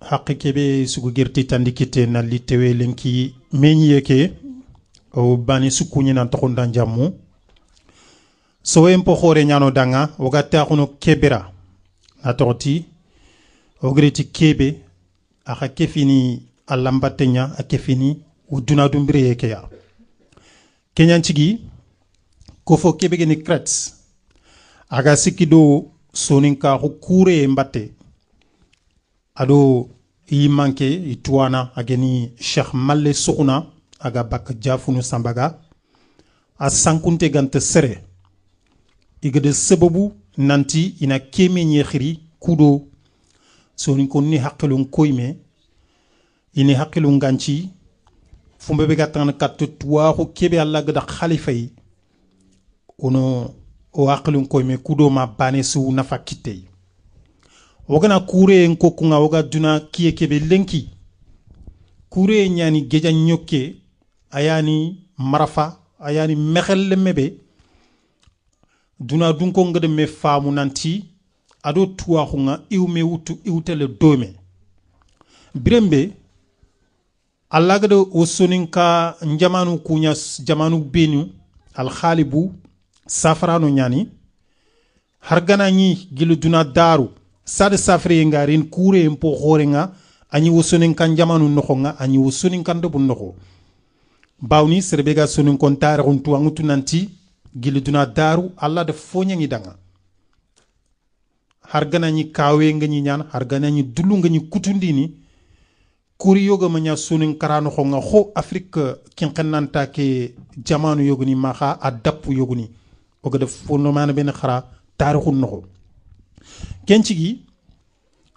haqqi kebe sugu girti tandikite nalli tewe lenki meñi yeke o bani sukunyi nan tokonda jammu sowen po khore nyano danga oga taxuno kebera na torti ogreti kebe aka kefini alambatenya a kefini uduna dumbire yeke ya kenyan chigi kofo kebe geni krets aga sikido soninka hukure mbate ado i manke i tuwana ageni Cheikh Malle Sukuna aga bak jafunu sambaga a sankunte gante sere igede sababu nanti ina keme nyexiri kudo soninko ni haqqilun koyme ini haqqilun ganci fumbe be gatan kat tuwa ko kebe alla gada khalifay ono o haqqilun koyme kudo ma bane su nafa kitey wogana kure en kokunga woga duna kiye kebe lenki kure nyani geja nyokke ayani marafa ayani mexel mebe duna dunko ngade me famu nanti ado tuwa khunga iwme wutu iwtele dome birembe allagade osoninka njamanu kunya jamanu benu al khalibu safarano nyani hargana nyi gilu duna daru sade safre ngarin kure mpo khorenga anyi wosonin kan jamanu nokhonga anyi wosonin kan dobu nokho bawni serbega sonin kon tare on tuangutu nanti giliduna daru alla de fonyangi danga hargana nyi kawe ngani nyan hargana nyi dulu ngani kutundini kuri yoga manya sonin karano khonga kho afrique kinqananta ke jamanu yoguni maha adapu yoguni oga de fonomana ben khara tarikhun nokho kencigi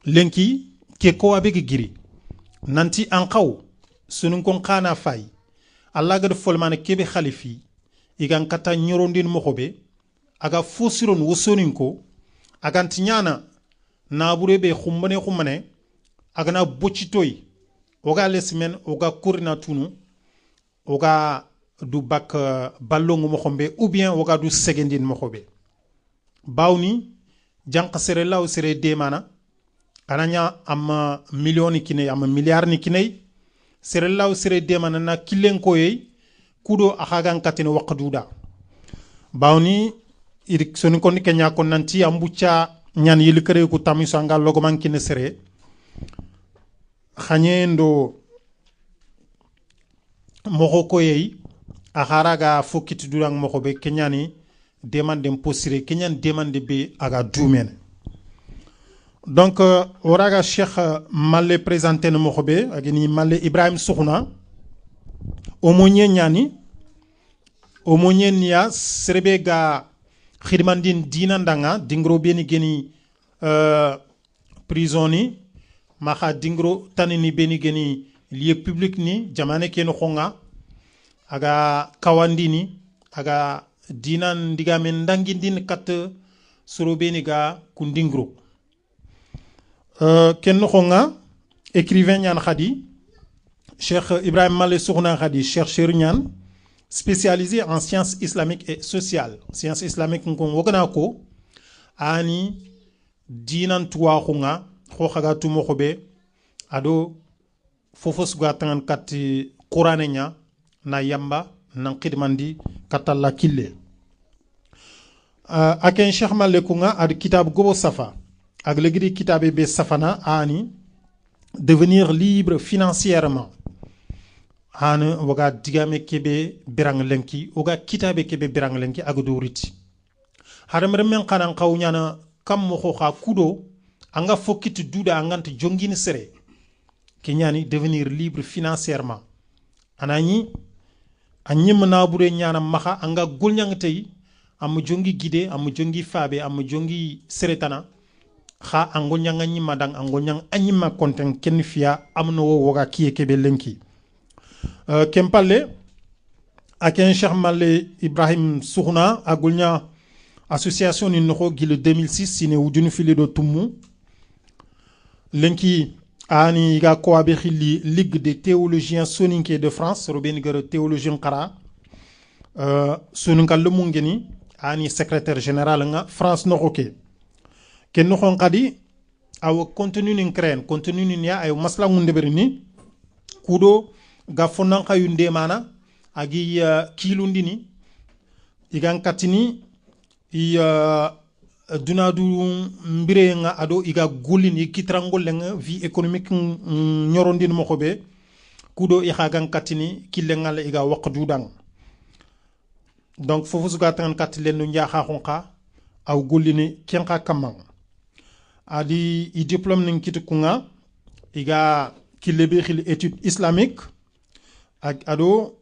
lenki ke ko abegi giri nanti anqaw sunun kon khana fay alla gad folmane kebe khalifi igan kata nyorondin mokobe aga fosiron wosonin ko aga tinyana naburebe khumbane aga na bochitoy oga lesmen oga kurina tunu oga du bak ballongo mokhombe ou bien oga du segendin mokobe bawni jank sere law sere demana ananya am millioni kine am milliard ni kine sere law sere demana na kilen koyey kudo akhagan katene waqduda bawni idik soni kon kenya kon nanti ambucha nyan yil kere ku tamiso anga logo man kine sere khanyendo moko koyey akharaga fokiti durang moko be kenyani demande imposire kenyan demande be aga doumen donc oraga Cheikh Malle présenté no mokhbe agini Malle Ibrahim Sukuna omonye nyani omonye niya serbe ga khidmandin dinandanga dingro beni geni prisoni maha dingro tanini beni geni lieu public ni jamane ken khonga aga kawandini aga dinan diga men dangindin kat surobeni ga kundingro ken khonga écrivain nyan khadi Cheikh Ibrahim Malle Sukuna khadi chercheur nyan spécialisé en sciences islamiques et sociales sciences islamiques ngom wogana ko ani dinan tuwa khonga kho khaga tumo khobe ado fofos ga tangan kat qur'anenya na yamba nan khidmandi katalla kille aken Cheikh Malle kunga ad kitab gobo safa ak legri kitabe be safana ani devenir libre financièrement ana waga digame kebe birang lenki oga kitabe kebe birang lenki agdo riti hadamre men kanan kawnyana kam mo kha kudo anga fokiti duda angant jongini sere kenyani devenir libre financièrement anani anyim nabure nyana maha anga gulnyang tay am jongi gide am jongi fabe am jongi seretana kha angol nyanga nyima dang angol nyang anyima konten ken fiya amno woga kiye kebe lenki kempalle aken Cheikh Malle Ibrahim Sukuna agulnya association ni noko gile 2006 sine wudunu fili do tumu lenki ani ga ko abe khili ligue des théologiens soninké de France robeni garo théologien qara soninka lumungeni ani secrétaire général nga France no oké ken no khon qadi aw contenu nin creen contenu nin ya ay masla ngunde berini kudo ga fonnan kayu ndemana agi kilundini igan katini i dunadu mbire nga ado iga golini kitrangol nga vie économique nyorondin mokobe kudo i khagan katini kilengal iga waqdu dang donc fofu suga tan katlen nu nja khonka aw golini kenka kamang adi i diplôme ning kitukunga iga kilebe khil étude islamique ak ado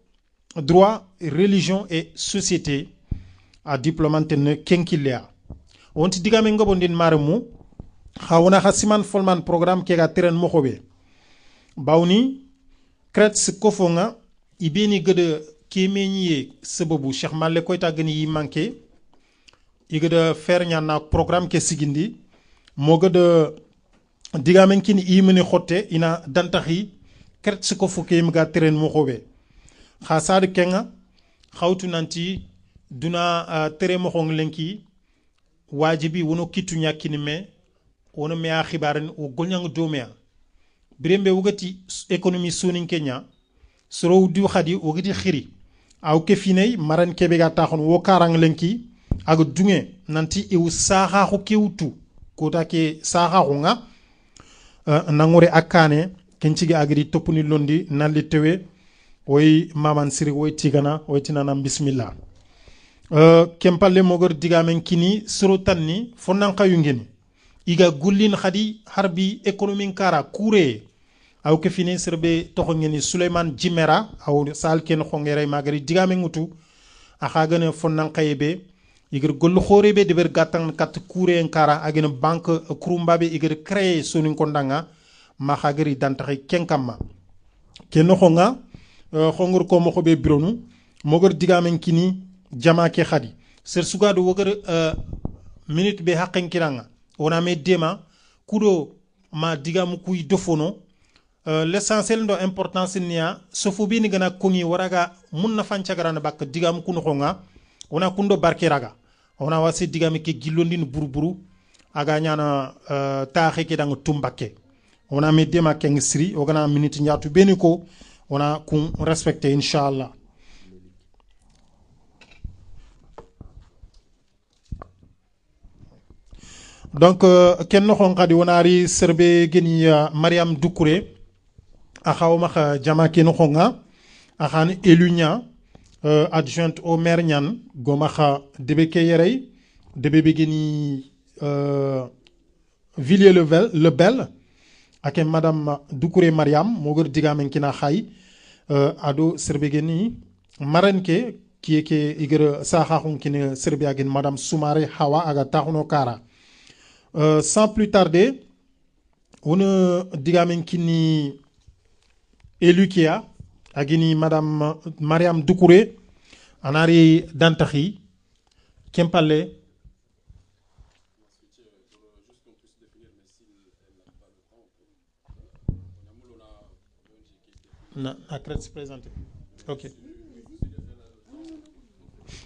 droit religion et société a diplômante ne kenkilea wonti digame ngobondin maremu khawna khasiman folman programme kega teren mokobe bawni kret kofonga ibeni gede kemeniye sababu cheikh malle koyta gani yi manke igede fer nyana programme ke sigindi mo gede digame kini imeni khotte ina dantahi kret kofo ke mga teren mokobe khasad kenga khawtu nanti duna tere mo khong lenki wajibi wono kitu nyakini me wono me a khibaran o golnyang domea birembe wugati économie sonin kenya soro du khadi wugati khiri aw ke finay maran kebe ga taxon wo karang lenki ag dunge nanti e saha ko kewtu ko take saha ko nga nangore akane kencigi agri topuni londi nalli tewe oy maman siri oy tigana oy tinana bismillah kempalle mogor digamen kini soro tanni fonnan kayungeni iga gullin khadi harbi économique kara kure aw ke fini serbe to ngeni Suleiman Jimera aw sal ken khongere magari digamen ngutu akha gane fonnan kayebe igir gollu khorebe de ber gatan kat kure en kara agene banque krumbabe igir créer sonin kondanga ma khagari dantaxi kenkama ken khonga khongor ko mo khobe bironu mogor digamen kini jama ke khadi ser sugado wogar minute be haqqen kiranga wona me dema kudo ma digam kuy dofono l'essentiel ndo importance niya sofu bi ni gana kongi waraga munna fancagarana bak digam kuno khonga wona kundo barke raga wona wasi digam ke gillondin burburu aga nyana taxe ke dang tumbake wona me dema ke ngisri ogana minute nyatu beni ko wona kun respecter inshallah. Donc ken no xon xadi wonari serbe geni Mariam Doucouré a xawma jama ken no xonga a xan elunya adjointe au maire ñan goma xa debe ke yerey debe be geni Villiers le Bel ak madame Doucouré Mariam mogor digamen kina xay ado serbe geni marenke ki igere sa xaxun kini serbe agen madame Soumaré Hawa aga taxuno kara. Sans plus tarder, on digamen kini élu kia agini madame Mariam Doucouré anari dantahi kempale na se présenter. OK.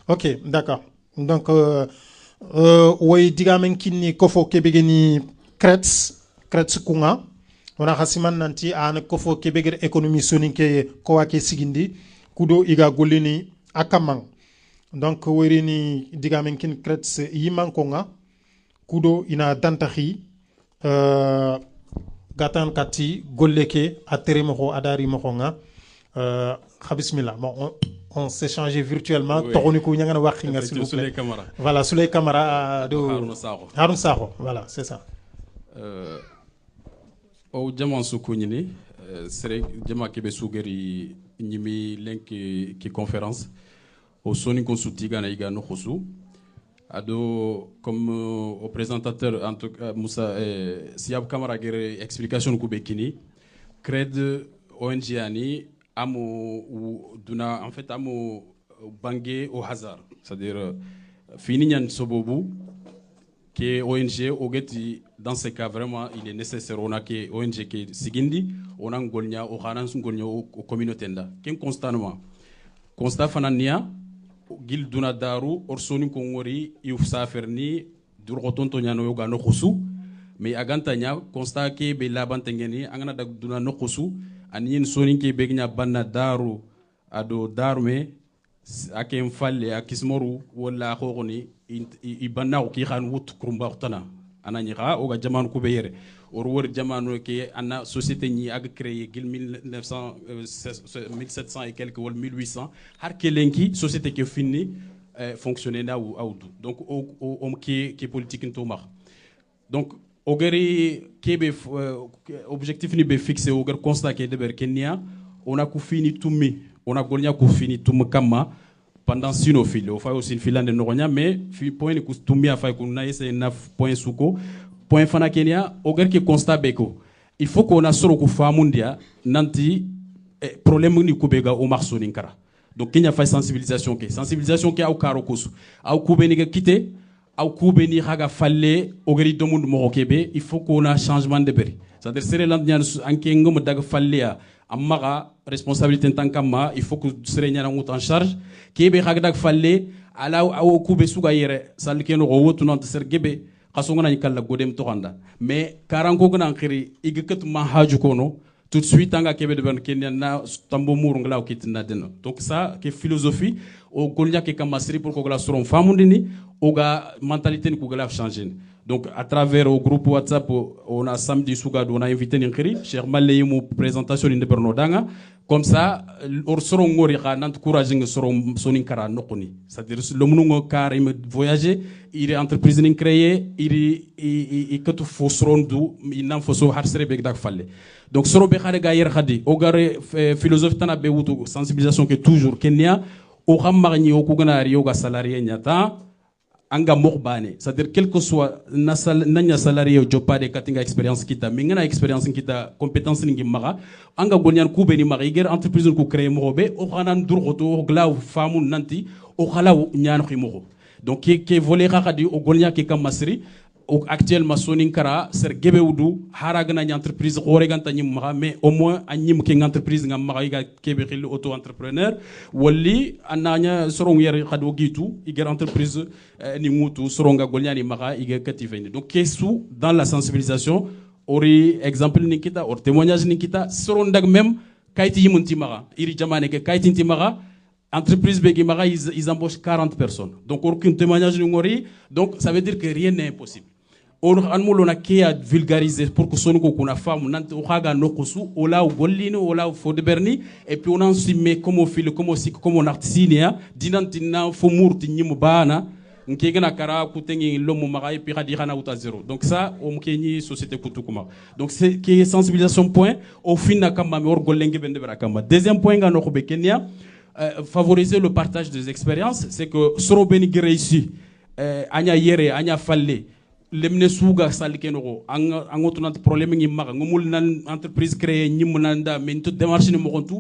OK, d'accord. Donc way digamen kini kofo kebegeni krets kunga wana khasiman nanti an kofo kebeger économie soninke ko wake sigindi kudo iga golini akamang donc werini digamen kin krets yiman konga kudo ina dantahi gatan kati golleke atere moko adari moko nga bismillah bon on s'est changé virtuellement tokoniku ñanga wax nga s'il vous plaît voilà Souley Camara do Haroun Sakho voilà c'est ça o jaman sukuñini sere jama kebe sugeri ñimi lenk ki conférence au soni consulti gana iga no khusu ado comme au présentateur en tout cas Moussa Siab Camara gere explication ku bekini cred ONG ani amu duna en fait amu bangé au hasard, c'est-à-dire fini nyan sobobu que ONG ogeti dans ce cas vraiment il est nécessaire on a que ONG que sigindi on a ngolnya o xanan su ngolnya o communauté nda ken constat fanania gil duna daru orsoni ko ngori yuf saferni dur gotonto nyano yoga no khusu mais agantanya constat ke be laban tengeni angana dag duna nokosu anin sonin ke be gnya banna daru ado darume akem falle akismoru wala khogoni i banna ko ki khan wut kurumba tana anani ga o ga jaman ku be yere or wor jamano ke anna société ni ag créé gil 1700 et quelques ou 1800 har kelenki société ke fini fonctionner na ou audu donc o qui politique ntomar donc ogeri kebe objectif ni be fixé oger constat ke de Kenya on a ku fini tumi on a golnya ku fini tum kama pendant sinofile o fa aussi une filande nogonya mais fi point ku tumi a fa ku na ese na point suko point fana Kenya oger ke constat beko il faut qu'on a soro ku famundia nanti problème ni ku bega o marso ninkara donc Kenya fa sensibilisation ke au karo kosu au ku be ni kité au ku be ni haga falle ogeri domund mo kebe il faut qu'on a changement de beri c'est-à-dire sere land nyan anke ngom dag falle ya amaga responsabilité tankama il faut que sere nyan ngut en charge kebe haga dag falle ala au ku be suga yere sal keno go wotu non ser gebe khasongana ni kala godem to ganda mais karanko gna khiri igekat ma haju kono tout de suite anga kebe de ben Kenya na tambo mur nglaw kitina deno donc ça que philosophie o golnya ke kamasri pour ko la soron famundini o ga mentalité ni ko gala changer donc à travers au groupe WhatsApp on a samedi sougad on a invité ni khiri Cheikh Malay mu présentation ni berno danga comme ça or soron ngori xa nant courage ngi soron sonin kara nokoni c'est-à-dire le munungo karim voyager il est entreprise ni créer il que tout fo soron du il n'en faut so harsere bek dak falle donc soro be xare ga yer khadi o gare philosophie tana be wutu sensibilisation que toujours Kenya o xamagni o ku gana ri o ga salarié nyata anga morbane c'est-à-dire quel que soit nanya salarié o jopa de katinga expérience kita mingana expérience kita compétence ngi maga anga gonyan ku be ni magi ger entreprise ku créer mobe o xanan durgoto o glaw famu nanti o xalaw ñaan ximo donc ke volé xadi o gonya ke kam masri actuellement sonin kara ser gebe wudu haragna ni entreprise xore ganta ñim ma mais au moins anyim ke entreprise ngam ma ga kebe xil auto entrepreneur walli ananya soron yer xado gitu iger entreprise ni mutu soronga golnyani ma iger katifeni donc kesu dans la sensibilisation ori exemple ni kita or témoignage ni kita soron dag même kayti yimunti ma iri jamane ke kayti nti ma entreprise begi ma ils embauchent 40 personnes donc aucun témoignage ni ngori donc ça veut dire que rien n'est impossible. On a vulgarisé pour que son kuna femme nante ohaga no kusu ola gollino ola fo de berni et puis on en met comme fil comme aussi comme on artisinea dinantina fo murti nyimu bana nkegena kara kutengi lomo magai puis radi hana uta zéro donc ça on kenyi société kutukuma donc c'est qui est sensibilisation point au fin na kama me orgolenge bende berakama deuxième point ga no ko be Kenya favoriser le partage des expériences c'est que soro beni réussi anya yere anya falle lemne suga salikeno angoto nant problème ngi maga ngomul nan entreprise créer nyim nanda mais tout démarche ni mo kontu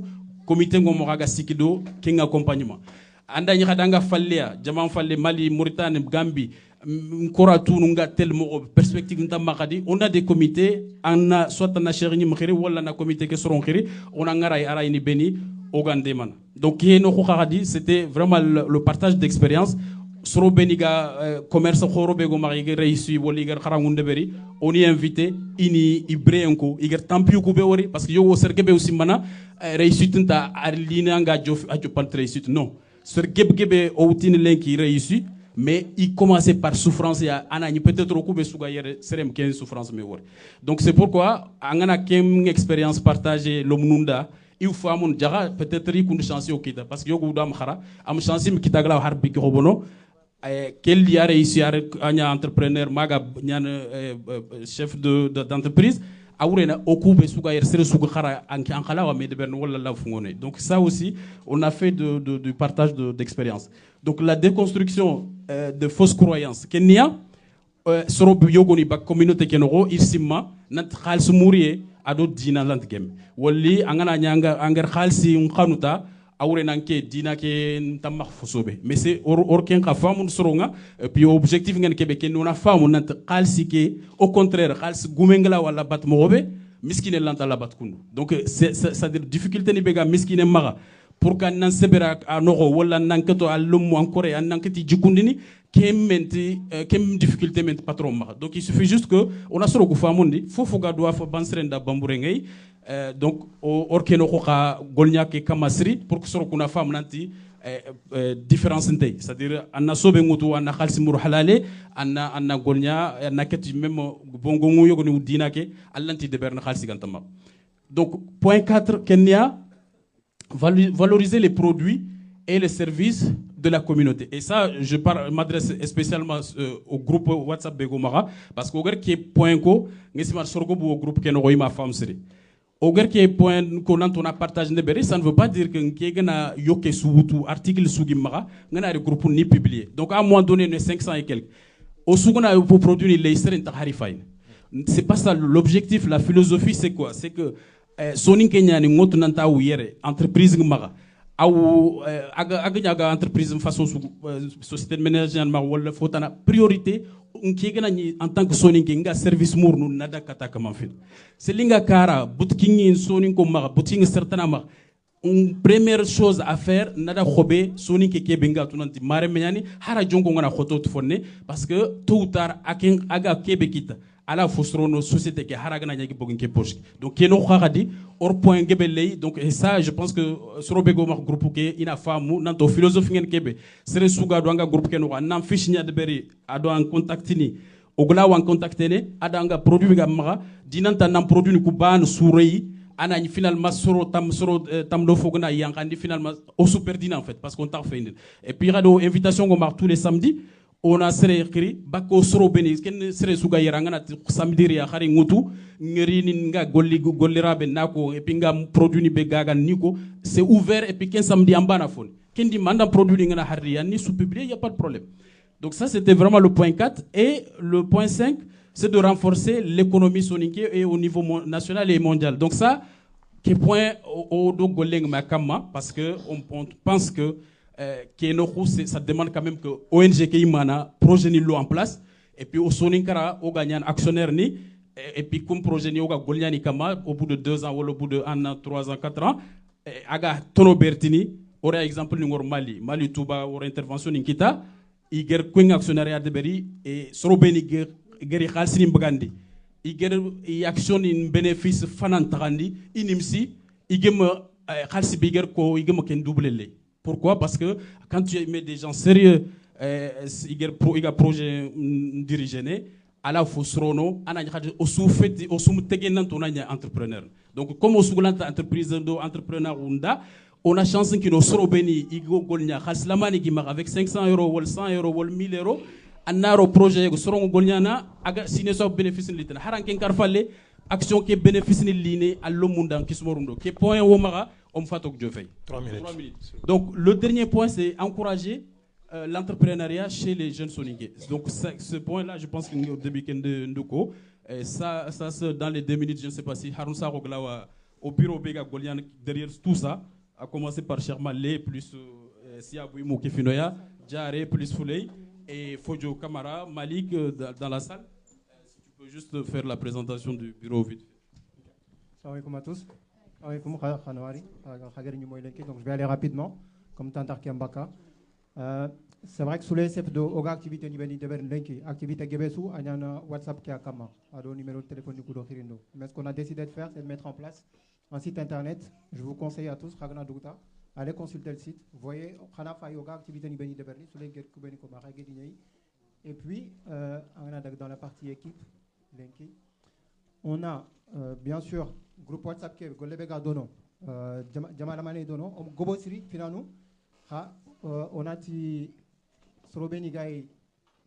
comité ngomo raga sikido king accompagnement anda nyi khadanga fallia jama falle Mali Mauritanie Gambie nkora tunu nga tel mo perspective nta makadi on a des comités anna soit na chéri ni mkhiri wala na comité ke soron khiri on a ngaray aray ni beni ogandeman donc yeno khadi c'était vraiment le partage d'expérience soro beniga commerce khoro bego mari réussi woli gar kharangunde beri on y invité ini ibrenko igar tampiu ko be wori parce que yo sergebe aussi mana réussite nta arlina nga jof ajo pal réussite non sergebe outine lenki réussi mais il commençait par souffrance ya anani peut-être ko be suga yere serem ken souffrance me wori donc c'est pourquoi angana kem expérience partagée lomnunda il faut amon jaga peut-être ikun chance okita parce que yo gudam khara am chance mi kitagla harbi ko bono quel y a réussi à un entrepreneur maga chef d'entreprise awrena okube suga yer sere suga khara anki ankhala wa me de ben wala la fungone donc ça aussi on a fait du partage d'expérience donc la déconstruction de fausses croyances Kenya soro yogoni ba communauté kenoro irsimma nat khals mourier ado dina land game walli angana nyanga anger khalsi khanuta awre nanke dina ke ntamak fosobe mais c'est orken ka famun soronga puis objectif ngene kebe ken ona famu nant khalsi ke au contraire khals gumengla wala bat mobe miskine lanta la bat kundu donc c'est dire difficulté ni bega miskine maga pour kan nan sebera anoro wala nanketo allum encore an nanketi jikundini quelle difficulté ment patron ma. Donc il suffit juste que on a soro kufa mundi fofo ga doa fo bansrenda bamburengay donc orkeno ko ka golnya ke kamasri pour que soro kuna fam nanti différence ntay, c'est-à-dire anna sobe ngutu anna khalsi mur halale anna golnya anna ket même bongo nguyo ni dina ke allanti de berna khalsi gantama. Donc point 4 Kenya, valoriser les produits et les services de la communauté. Et ça, je m'adresse spécialement au groupe WhatsApp Begomara, parce qu'au gars qui est point ko, ngesimar sorgo bu au groupe qui est ma femme série. Au gars qui est point ko nan on a partagé ne ça ne veut pas dire que qui gana yoke suutu article sugimara, ngana le groupe ni publié. Donc à un moment donné, 500 et quelques. Au sugona pour produire les seren taharifain. C'est pas ça l'objectif, la philosophie c'est quoi? C'est que Sony Kenya ni ngotu nanta uyere entreprise ngmaga. Ou aga entreprise de façon société de management wala fotana priorité en tant que Sony Kenga service mournu nada kata kama fin c'est linga kara butkingi Sony ko ma butkingi certainement ma une première chose à faire nada khobe Sony ke benga tunanti mare menyani hara jongo ngana khoto tfonne parce que tôt ou tard aga kebe kita ala fosrono société qui haragana nyagi bogin ke poche donc keno khagadi or point gebelei donc et ça je pense que sorobego mar groupe ke ina famu nanto philosophie ngen kebe sere suga do nga groupe keno nan fiche nya de beri ado en contact ni ogla wan contactene adanga produit ga mara dinanta nan produit ni kuban sourei ana ni finalement soro tam do fogna yankandi finalement au super dîner en fait parce qu'on t'a fait et puis radio invitation go mar tous les samedis on a seré écrit bako soro beni ken seré suga yaranga na samedi ya khari ngutu ngeri ni nga gollirabe nako et puis nga produit ni be gaga niko c'est ouvert et puis ken samedi ambana fon ken di manda produit nga harri ni sous publié il y a pas de problème. Donc ça c'était vraiment le point 4 et le point 5 c'est de renforcer l'économie sonique et au niveau national et mondial. Donc ça qui point au do goleng makama parce que on pense que ça demande quand même que ONG qui mana projet ni lo en place et puis au soninkara au gagnant actionnaire ni et puis comme projet ni au goliani kama au bout de 2 ans ou au bout de 1 an 3 ans 4 ans aga tono bertini aurait exemple ni Mali Touba ou intervention ni kita iger queen actionnaire de beri et sorobeni geri khalsini mbagandi iger action in bénéfice fanan tarandi inimsi igem khalsi biger ko igem ken double le. Pourquoi? Parce que quand tu mets des gens sérieux, il y a projet dirigé, à la fosrono, on a au soufet, au soumtegenan, on a entrepreneur. Donc, comme au souglant entreprise d'entrepreneur, on a chance qu'il nous soit béni, Igo Golnia, Haslamani qui marque avec 500 euros, ou 100 euros, ou 1000 euros, un aro projet, Soron Golniana, signé son bénéfice de l'État. Haranken Karfale, action qui bénéficie de l'INE à l'Omundan, qui se morundo, qui est point au Mara. 3 minutes. Donc le dernier point c'est encourager l'entrepreneuriat chez les jeunes soniqués. Donc ce point-là, je pense qu'il y a au début de Ndoko. Ça dans les 2 minutes, je ne sais pas si Harunsa Roglawa au bureau Bega Golian derrière tout ça, a commencé par Chermalé plus Siabouy Moukefinoya, Djare plus Fouley et Fojo Kamara, Malik dans la salle. Si tu peux juste faire la présentation du bureau vite. Salam alaikum à tous. Donc je vais aller rapidement, comme Tantar Kiambaka. C'est vrai que sous les SF de Oga activité Nibeni de Berlinki, activité Gebesu, il y a un WhatsApp qui a Kama, à le numéro de téléphone du Kudo Hirindo. Mais ce qu'on a décidé de faire, c'est de mettre en place un site internet. Je vous conseille à tous, Ragna Douta, allez consulter le site. Vous voyez, Hanafa Yoga activité Nibeni de Berlin, sous les Kubeni Komara Gedinei. Et puis, dans la partie équipe, Linky, on a bien sûr groupe WhatsApp qui est Golebega Dono, Jamalamane Dono, Gobosiri, finalement, on a ti Sorobeni Gaï,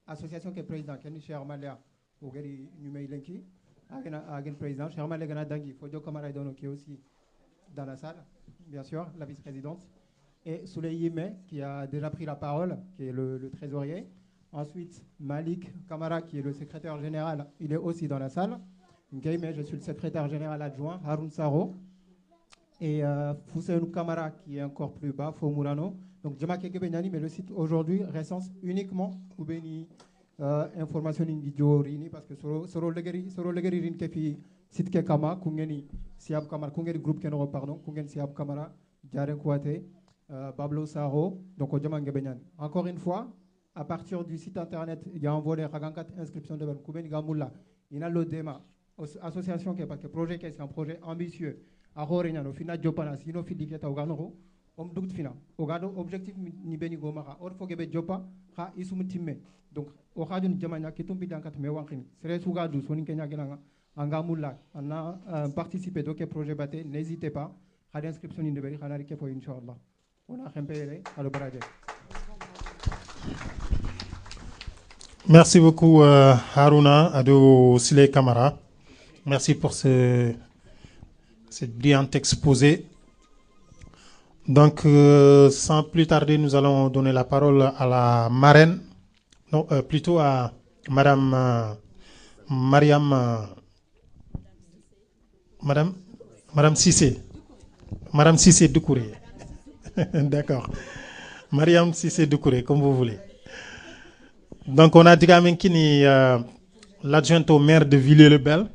association qui est président, qui est Cher Malia, ou Gary Numei Lenki, Agen président, Cher Malia Ganadangui, Fodio Kamara Dono qui est aussi dans la salle, bien sûr, la vice-présidente, et Souley Yime qui a déjà pris la parole, qui est le trésorier. Ensuite, Malik Kamara qui est le secrétaire général, il est aussi dans la salle. Je suis le secrétaire général adjoint, Harun Saro, et Fousseinou Kamara qui est encore plus bas, Fomurano. Donc, Djamake Gebenyani, mais le site aujourd'hui recense uniquement Koubeni information vidéo rini parce que soro legeri rin kefi site ke kama kungeni Siab Kamara kungeni groupe kenoro pardon kungeni Siab Kamara Jaren Kouate Bablo Saro donc Djamake Gebenyani. Encore une fois, à partir du site internet, il y a un volet Ragankat inscription de Koubeni Gamoula. Il y a l'ODEMA, association qui est parce que projet qui est un projet ambitieux. À Roregnano, Fina Jopana, Sino Fidikieta Oganoro, Dout Fina. Ogado, objectif Nibeni Gomara, Orfogebe Jopa, Ha Isumutime. Donc, au Radio Jamana, qui tombe dans 4 Mewankini. C'est Sougado, Sonin Kenya Gelanga, Angamoula, on a participé à ce projet bâté, n'hésitez pas. À l'inscription de Beri, Hanari Kepo, Inch'Allah. On a un peu à le barader. Merci beaucoup, Haruna Ado Sile Kamara. Merci pour cette brillante exposé. Donc, sans plus tarder, nous allons donner la parole à la marraine, non, plutôt à Madame Mariam, Madame Cissé. Madame Cissé Doucouré. D'accord. Mariam Cissé Doucouré, comme vous voulez. Donc, on a Digamen Kini, l'adjointe au maire de Villiers-le-Bel.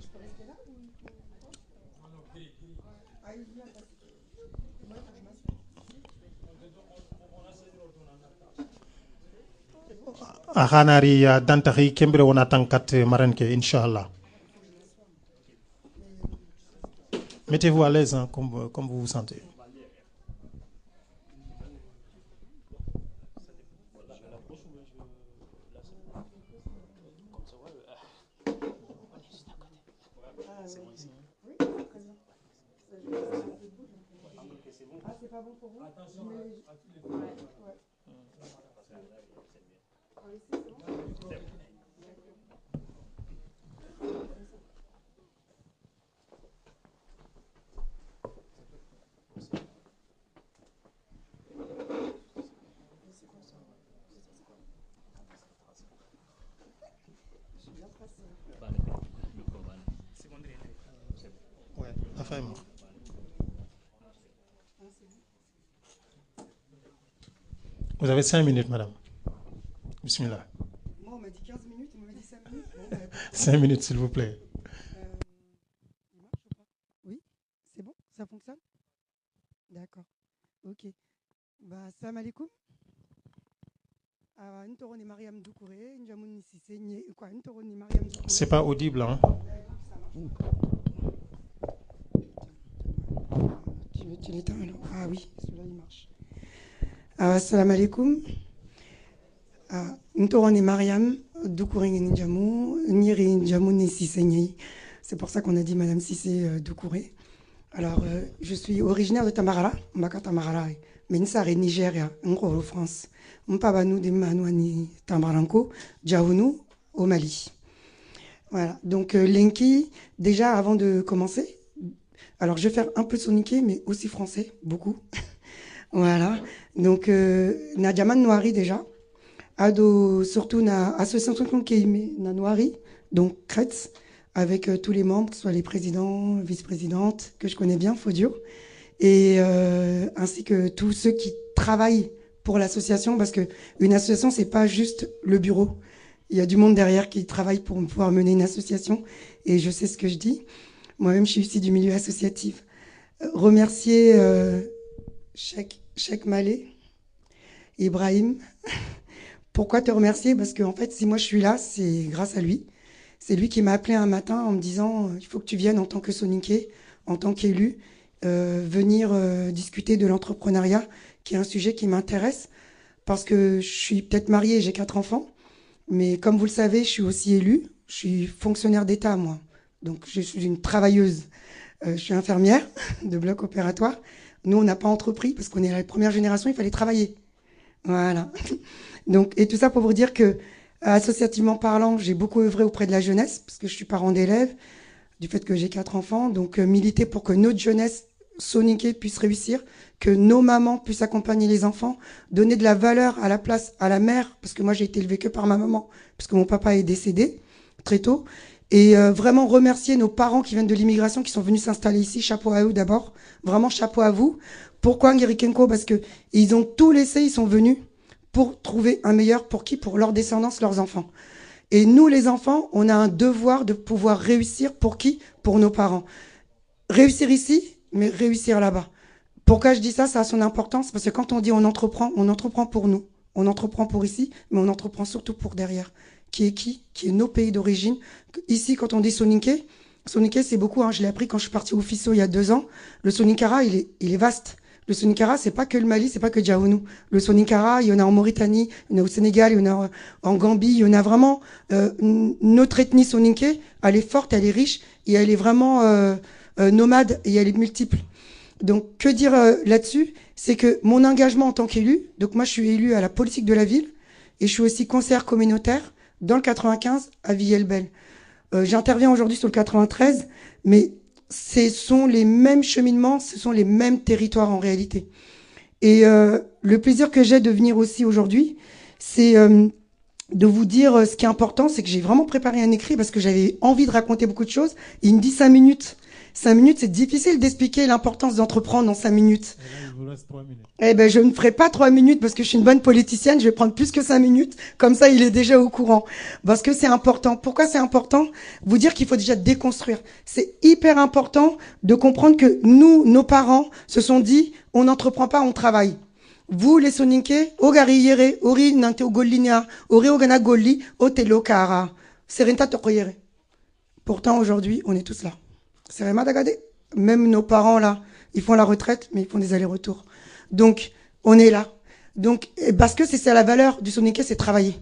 Ahanari Dantari Kembre on attend 4 Marenke, Inch'Allah. Mettez-vous à l'aise hein, comme vous vous sentez. Vous avez 5 minutes, madame. Bismillah. Moi, on m'a dit 15 minutes, on m'a dit 5 minutes. Bon, 5 minutes, s'il vous plaît. Il marche ou pas? Oui, c'est bon, ça fonctionne? D'accord. Ok. Bah, salam alaikum. Ntoroni Mariam Doucouré, Njamouni Sissé, quoi, Ntoroni Mariam Doucouré. C'est pas audible, hein? Tu l'éteins alors? Ah oui, celui-là il marche. Salam alaikum. Ntoroni Mariam Doucouré Ndjamou, Niri Ndjamouni Sissé. C'est pour ça qu'on a dit Madame Sissé Doucouré. Alors, je suis originaire de Tamarala, Mbaka Tamarala, mais Nsare Nigeria, en France. Mpabanu de Manouani Tamaranko, Djaounou, au Mali. Voilà, donc Lenki, déjà avant de commencer, alors je vais faire un peu soniqué, mais aussi français, beaucoup. Voilà, donc Nadjaman Noiri déjà, Ado, surtout na association qui na Noiri, donc Kretz, avec tous les membres, que ce soit les présidents, vice-présidentes, que je connais bien, Fodio, et ainsi que tous ceux qui travaillent pour l'association, parce qu'une association, c'est pas juste le bureau. Il y a du monde derrière qui travaille pour pouvoir mener une association, et je sais ce que je dis. Moi-même, je suis ici du milieu associatif. Remercier Cheikh Malé, Ibrahim. Pourquoi te remercier? Parce qu'en fait, si moi je suis là, c'est grâce à lui. C'est lui qui m'a appelé un matin en me disant il faut que tu viennes en tant que soniqué, en tant qu'élu, venir discuter de l'entrepreneuriat, qui est un sujet qui m'intéresse, parce que je suis peut-être mariée, j'ai 4 enfants, mais comme vous le savez, je suis aussi élue, je suis fonctionnaire d'État, moi. Donc je suis une travailleuse. Je suis infirmière de bloc opératoire. Nous, on n'a pas entrepris, parce qu'on est la première génération, il fallait travailler. Voilà. Donc, et tout ça pour vous dire que, associativement parlant, j'ai beaucoup œuvré auprès de la jeunesse, parce que je suis parent d'élèves, du fait que j'ai 4 enfants. Donc, militer pour que notre jeunesse soniquée puisse réussir, que nos mamans puissent accompagner les enfants, donner de la valeur à la place à la mère, parce que moi, j'ai été élevée que par ma maman, parce que mon papa est décédé très tôt. Et vraiment remercier nos parents qui viennent de l'immigration, qui sont venus s'installer ici. Chapeau à eux d'abord. Vraiment chapeau à vous. Pourquoi Ngirikenko? Parce que ils ont tout laissé, ils sont venus pour trouver un meilleur pour qui? Pour leur descendance, leurs enfants. Et nous, les enfants, on a un devoir de pouvoir réussir pour qui? Pour nos parents. Réussir ici, mais réussir là-bas. Pourquoi je dis ça? Ça a son importance, parce que quand on dit on entreprend pour nous. On entreprend pour ici, mais on entreprend surtout pour derrière. Qui est nos pays d'origine. Ici, quand on dit soninké, c'est beaucoup, hein, je l'ai appris quand je suis partie au FISO il y a 2 ans. Le Soninkara, il est vaste. Le Soninkara, c'est pas que le Mali, c'est pas que Djaounou. Le Soninkara, il y en a en Mauritanie, il y en a au Sénégal, il y en a en Gambie, il y en a vraiment. Notre ethnie soninké, elle est forte, elle est riche, et elle est vraiment nomade, et elle est multiple. Donc, que dire là-dessus? C'est que mon engagement en tant qu'élu, donc moi je suis élu à la politique de la ville, et je suis aussi conseillère communautaire dans le 95 à Villers-le-Bel. J'interviens aujourd'hui sur le 93, mais ce sont les mêmes cheminements, ce sont les mêmes territoires en réalité. Et le plaisir que j'ai de venir aussi aujourd'hui, c'est de vous dire ce qui est important, c'est que j'ai vraiment préparé un écrit parce que j'avais envie de raconter beaucoup de choses. Il me dit 5 minutes. 5 minutes, c'est difficile d'expliquer l'importance d'entreprendre en 5 minutes. Et là, il vous reste 3 minutes. Eh ben, je ne ferai pas 3 minutes parce que je suis une bonne politicienne. Je vais prendre plus que 5 minutes. Comme ça, il est déjà au courant. Parce que c'est important. Pourquoi c'est important? Vous dire qu'il faut déjà déconstruire. C'est hyper important de comprendre que nous, nos parents, se sont dit, on n'entreprend pas, on travaille. Vous, les soninké, ogari yere, ori nante ogolinia, ori ogana goli, otelo kara. Serenta tokoyere. Pourtant, aujourd'hui, on est tous là. C'est vraiment d'agadé. Même nos parents, là, ils font la retraite, mais ils font des allers-retours. Donc, on est là. Donc, parce que c'est ça la valeur du soninké, c'est travailler.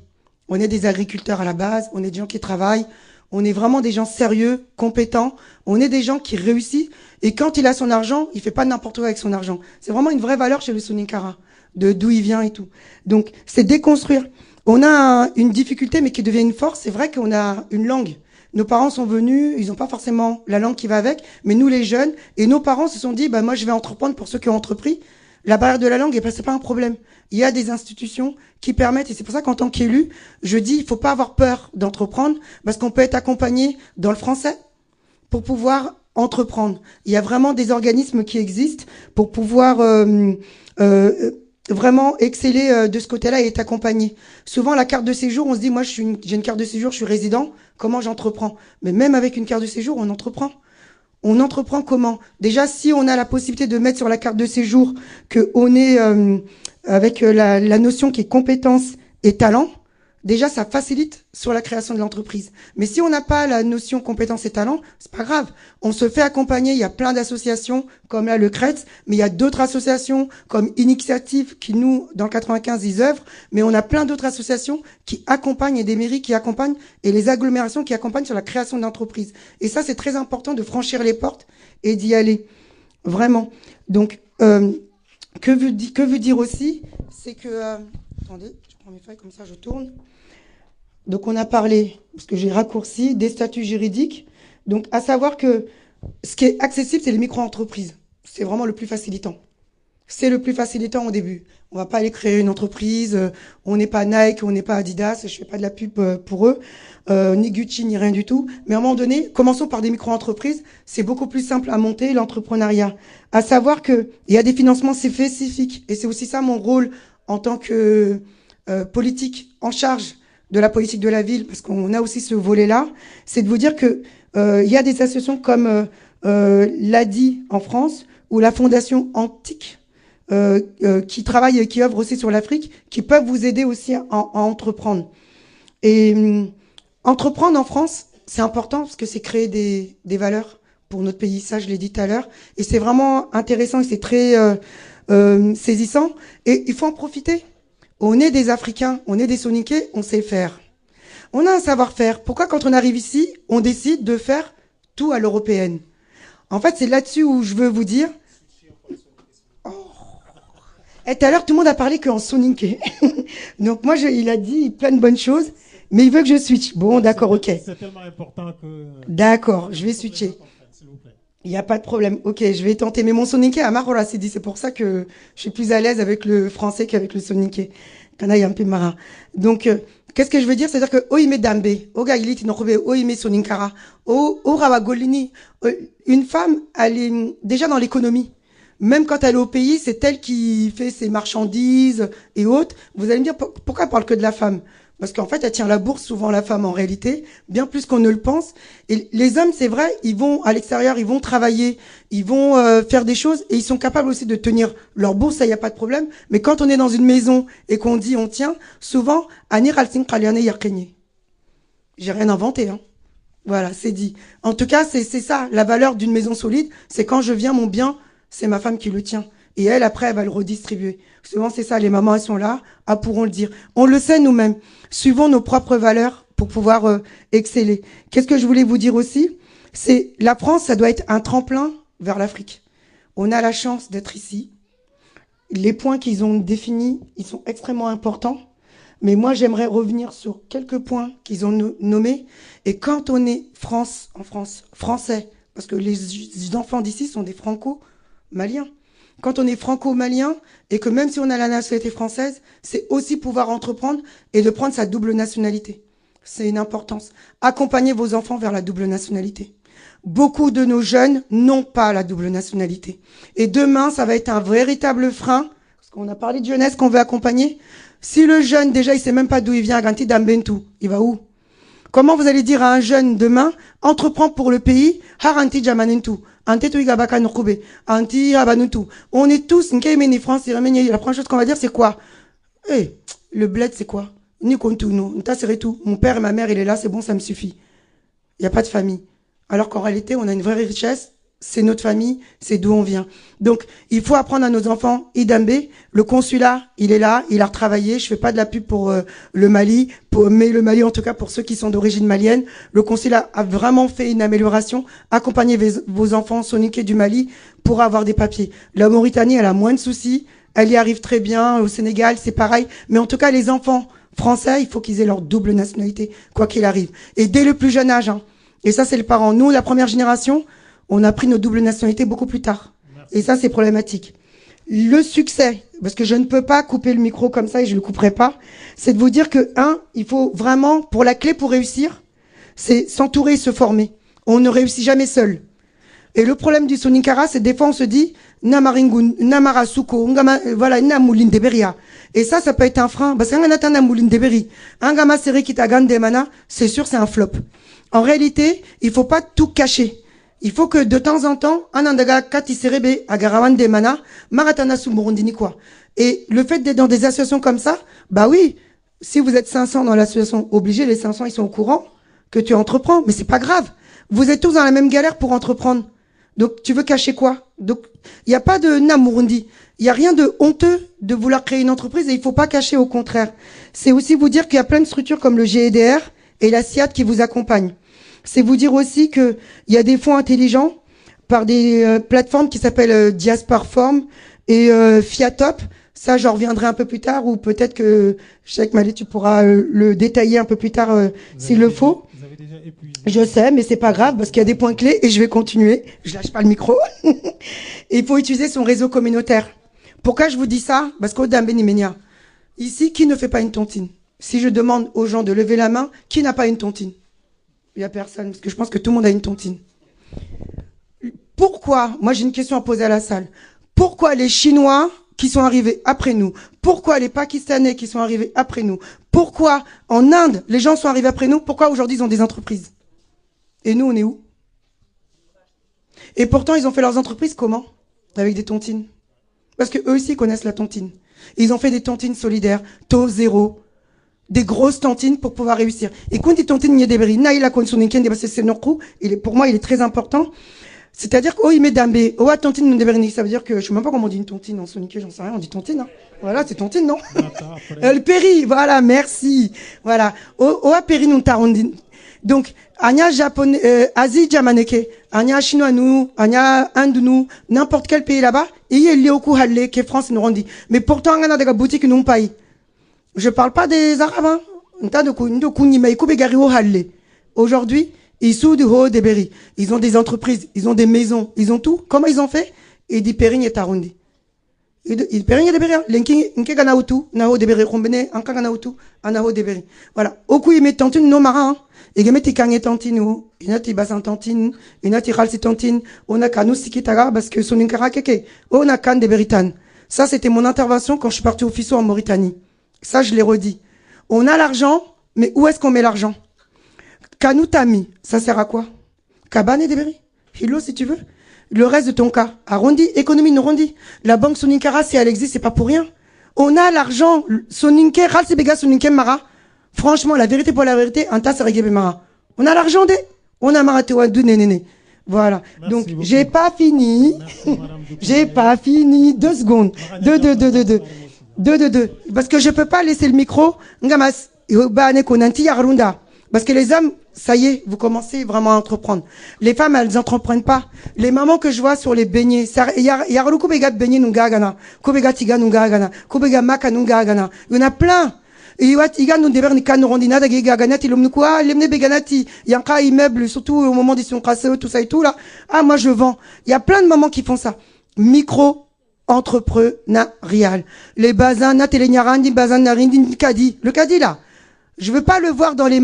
On est des agriculteurs à la base, on est des gens qui travaillent, on est vraiment des gens sérieux, compétents, on est des gens qui réussissent. Et quand il a son argent, il fait pas n'importe quoi avec son argent. C'est vraiment une vraie valeur chez le Soninkara, de d'où il vient et tout. Donc, c'est déconstruire. On a une difficulté, mais qui devient une force. C'est vrai qu'on a une langue. Nos parents sont venus, ils n'ont pas forcément la langue qui va avec, mais nous les jeunes, et nos parents se sont dit, bah moi je vais entreprendre pour ceux qui ont entrepris. La barrière de la langue, c'est pas un problème. Il y a des institutions qui permettent, et c'est pour ça qu'en tant qu'élu, je dis, il faut pas avoir peur d'entreprendre, parce qu'on peut être accompagné dans le français pour pouvoir entreprendre. Il y a vraiment des organismes qui existent pour pouvoir vraiment exceller de ce côté-là et être accompagné. Souvent, la carte de séjour, on se dit, moi, j'ai une carte de séjour, je suis résident, comment j'entreprends? Mais même avec une carte de séjour, on entreprend. On entreprend comment? Déjà, si on a la possibilité de mettre sur la carte de séjour qu'on est avec la notion qui est compétence et talent, déjà, ça facilite sur la création de l'entreprise. Mais si on n'a pas la notion compétence et talent, c'est pas grave. On se fait accompagner. Il y a plein d'associations comme là le CRETS, mais il y a d'autres associations comme Initiative qui nous, dans le 95, ils œuvrent. Mais on a plein d'autres associations qui accompagnent et des mairies qui accompagnent et les agglomérations qui accompagnent sur la création d'entreprises. Et ça, c'est très important de franchir les portes et d'y aller. Vraiment. Donc, que veut dire aussi, c'est que, attendez, je prends mes feuilles comme ça, je tourne. Donc, on a parlé, parce que j'ai raccourci, des statuts juridiques. Donc, à savoir que ce qui est accessible, c'est les micro-entreprises. C'est vraiment le plus facilitant. C'est le plus facilitant au début. On va pas aller créer une entreprise. On n'est pas Nike, on n'est pas Adidas. Je fais pas de la pub pour eux, ni Gucci, ni rien du tout. Mais à un moment donné, commençons par des micro-entreprises. C'est beaucoup plus simple à monter, l'entrepreneuriat. À savoir que il y a des financements spécifiques. Et c'est aussi ça mon rôle en tant que politique en charge de la politique de la ville, parce qu'on a aussi ce volet-là, c'est de vous dire que il y a des associations comme l'ADI en France ou la Fondation Antique qui travaillent et qui œuvrent aussi sur l'Afrique, qui peuvent vous aider aussi à entreprendre. Et entreprendre en France, c'est important parce que c'est créer des valeurs pour notre pays. Ça, je l'ai dit tout à l'heure. Et c'est vraiment intéressant et c'est très saisissant. Et il faut en profiter. On est des Africains, on est des Soninké, on sait faire. On a un savoir-faire. Pourquoi quand on arrive ici, on décide de faire tout à l'européenne? En fait, c'est là-dessus où je veux vous dire. Oh. Et tout à l'heure, tout le monde a parlé qu'en Soninké. Donc moi, il a dit plein de bonnes choses, mais il veut que je switch. Bon, d'accord, ok. C'est tellement important que... D'accord, je vais switcher. Il n'y a pas de problème. Ok, je vais tenter. Mais mon soninké a marre, c'est dit. C'est pour ça que je suis plus à l'aise avec le français qu'avec le soninké. Kanaï un peu marin. Donc, qu'est-ce que je veux dire? C'est-à-dire que, oime dambe, oga iliti nokobe, oime soninkara, rawa golini. Une femme, elle est déjà dans l'économie. Même quand elle est au pays, c'est elle qui fait ses marchandises et autres. Vous allez me dire, pourquoi elle parle que de la femme? Parce qu'en fait, elle tient la bourse, souvent la femme, en réalité, bien plus qu'on ne le pense. Et les hommes, c'est vrai, ils vont à l'extérieur, ils vont travailler, ils vont faire des choses, et ils sont capables aussi de tenir leur bourse, ça, il n'y a pas de problème. Mais quand on est dans une maison et qu'on dit on tient, souvent, Anir al-Sin Khaliane Yarkenye. J'ai rien inventé, hein. Voilà, c'est dit. En tout cas, c'est ça, la valeur d'une maison solide, c'est quand je viens, mon bien, c'est ma femme qui le tient. Et elle, après, elle va le redistribuer. Souvent, c'est ça, les mamans, elles sont là, pourront le dire. On le sait nous-mêmes. Suivons nos propres valeurs pour pouvoir exceller. Qu'est-ce que je voulais vous dire aussi? C'est la France, ça doit être un tremplin vers l'Afrique. On a la chance d'être ici. Les points qu'ils ont définis, ils sont extrêmement importants. Mais moi, j'aimerais revenir sur quelques points qu'ils ont nommés. Et quand on est français, parce que les enfants d'ici sont des franco-maliens. Quand on est franco-malien et que même si on a la nationalité française, c'est aussi pouvoir entreprendre et de prendre sa double nationalité. C'est une importance. Accompagnez vos enfants vers la double nationalité. Beaucoup de nos jeunes n'ont pas la double nationalité. Et demain, ça va être un véritable frein, parce qu'on a parlé de jeunesse qu'on veut accompagner. Si le jeune, déjà, il sait même pas d'où il vient, à Ganti d'Ambentu, il va où? Comment vous allez dire à un jeune demain, entreprends pour le pays, Haranti Jamanentu, Antetu Igabaka Nokube, Anti Abanutu. On est tous, Nkemeni France, la première chose qu'on va dire, c'est quoi? Le bled, c'est quoi? Ni kontu, non, Nta serait tout. Mon père et ma mère, il est là, c'est bon, ça me suffit. Il n'y a pas de famille. Alors qu'en réalité, on a une vraie richesse, c'est notre famille, c'est d'où on vient. Donc, il faut apprendre à nos enfants, Idambé, le consulat, il est là, il a retravaillé, je fais pas de la pub pour le Mali, mais le Mali, en tout cas, pour ceux qui sont d'origine malienne, le consulat a vraiment fait une amélioration. Accompagnez vos enfants soniqués du Mali pour avoir des papiers. La Mauritanie, elle a moins de soucis, elle y arrive très bien, au Sénégal, c'est pareil, mais en tout cas, les enfants français, il faut qu'ils aient leur double nationalité, quoi qu'il arrive. Et dès le plus jeune âge, hein. Et ça, c'est les parents. Nous, la première génération, on a pris nos doubles nationalités beaucoup plus tard. Merci. Et ça, c'est problématique. Le succès, parce que je ne peux pas couper le micro comme ça et je le couperai pas, c'est de vous dire que, il faut vraiment, pour la clé pour réussir, c'est s'entourer et se former. On ne réussit jamais seul. Et le problème du Soninkara, c'est des fois on se dit, Namaringun, Namarasuko, voilà, Namoulin de Beria. Et ça peut être un frein. Parce qu'un atteint Namoulin de Beri, un gama série qui t'a de mana, c'est sûr, c'est un flop. En réalité, il faut pas tout cacher. Il faut que de temps en temps, un andaga kati serebe agarawan de mana, maratana sumurundini quoi. Et le fait d'être dans des associations comme ça, bah oui, si vous êtes 500 dans l'association, obligé, les 500 ils sont au courant que tu entreprends, mais c'est pas grave. Vous êtes tous dans la même galère pour entreprendre. Donc tu veux cacher quoi? Donc il n'y a pas de namurundi. Il n'y a rien de honteux de vouloir créer une entreprise et il faut pas cacher, au contraire. C'est aussi vous dire qu'il y a plein de structures comme le GEDR et la SIAD qui vous accompagnent. C'est vous dire aussi que il y a des fonds intelligents par des plateformes qui s'appellent Diasporform et Fiatop. Ça, j'en reviendrai un peu plus tard, ou peut-être que Cheikh Malé, tu pourras le détailler un peu plus tard s'il le faut. Vous avez déjà épuisé. Je sais, mais c'est pas grave parce qu'il y a des points clés et je vais continuer. Je lâche pas le micro. Et il faut utiliser son réseau communautaire. Pourquoi je vous dis ça? Parce qu'au Dambéniménia, ici, qui ne fait pas une tontine? Si je demande aux gens de lever la main, qui n'a pas une tontine? Il n'y a personne, parce que je pense que tout le monde a une tontine. Pourquoi? Moi, j'ai une question à poser à la salle. Pourquoi les Chinois qui sont arrivés après nous? Pourquoi les Pakistanais qui sont arrivés après nous? Pourquoi en Inde, les gens sont arrivés après nous? Pourquoi aujourd'hui ils ont des entreprises? Et nous, on est où? Et pourtant, ils ont fait leurs entreprises comment? Avec des tontines. Parce que eux aussi connaissent la tontine. Ils ont fait des tontines solidaires, taux zéro, des grosses tontines pour pouvoir réussir. Et quand ils tontines Niedeberi, Naïla Konsuninken, pour moi, il est très important. C'est-à-dire que, il met d'ambé, tontine Niedeberi, ça veut dire que, je sais même pas comment on dit une tontine en sonique, j'en sais rien, on dit tontine, hein. Voilà, c'est tontine, non? Le péri, voilà, merci. Voilà. Péri, nous tarondine. Donc, Anya japonais, Asie jamaneke, Anya chinois nous, Anya Inde nous, n'importe quel pays là-bas, il y a l'Ioku Halle, qui est France, nous rendit. Mais pourtant, on a des boutiques, nous, pays. Je parle pas des Arabes, hein. Aujourd'hui, ils sont du haut des berry. Ils ont des entreprises, ils ont des maisons, ils ont tout. Comment ils ont fait? Et dit Périn et Tarundi. Il Périn et des berry. Linking, Nkeganautu, Naho des berry, Rombene, Ankanganautu, Anaho des berry. Voilà. Au coup, ils mettent tantine, nos marins. Et ils mettent kange tantine, ils mettent basan tantine, ils mettent ralsi tantine, on a kanou sikitaga, parce que son inkara keke, on a kan des beritan. Ça, c'était mon intervention quand je suis parti au Fisso en Mauritanie. Ça, je l'ai redit. On a l'argent, Mais où est-ce qu'on met l'argent? Kanutami, ça sert à quoi? Kabane de Berry, Hilo si tu veux. Le reste de ton cas, arrondi, économie Norondi. La banque Soninkara, si elle existe, c'est pas pour rien. On a l'argent, Soninke, Ralsebega Soninke Mara. Franchement, la vérité pour la vérité, un tas c'est Mara. On a l'argent on a Maratewa de nénéné. Voilà. Merci donc, beaucoup. j'ai pas fini. J'ai pas fini. 2 secondes. Deux. Parce que je peux pas laisser le micro. Ngamas, parce que les hommes, ça y est, vous commencez vraiment à entreprendre. Les femmes, elles entreprennent pas. Les mamans que je vois sur les beignets, il y a beignets nungagana, kubega tiga nungagana, kubega maka nungagana. Il y en a plein. Il y a nous déber ni kanorondina da gaganati l'omnukwa, lemne beganati, yanka immeuble, surtout au moment des sont cassés, tout ça et tout là. Ah, moi je vends. Il y a plein de mamans qui font ça. Micro entrepreneurial. Les bazins, natelenyarandi, bazin narindi, kadi. Le kadi là. Je veux pas le voir dans les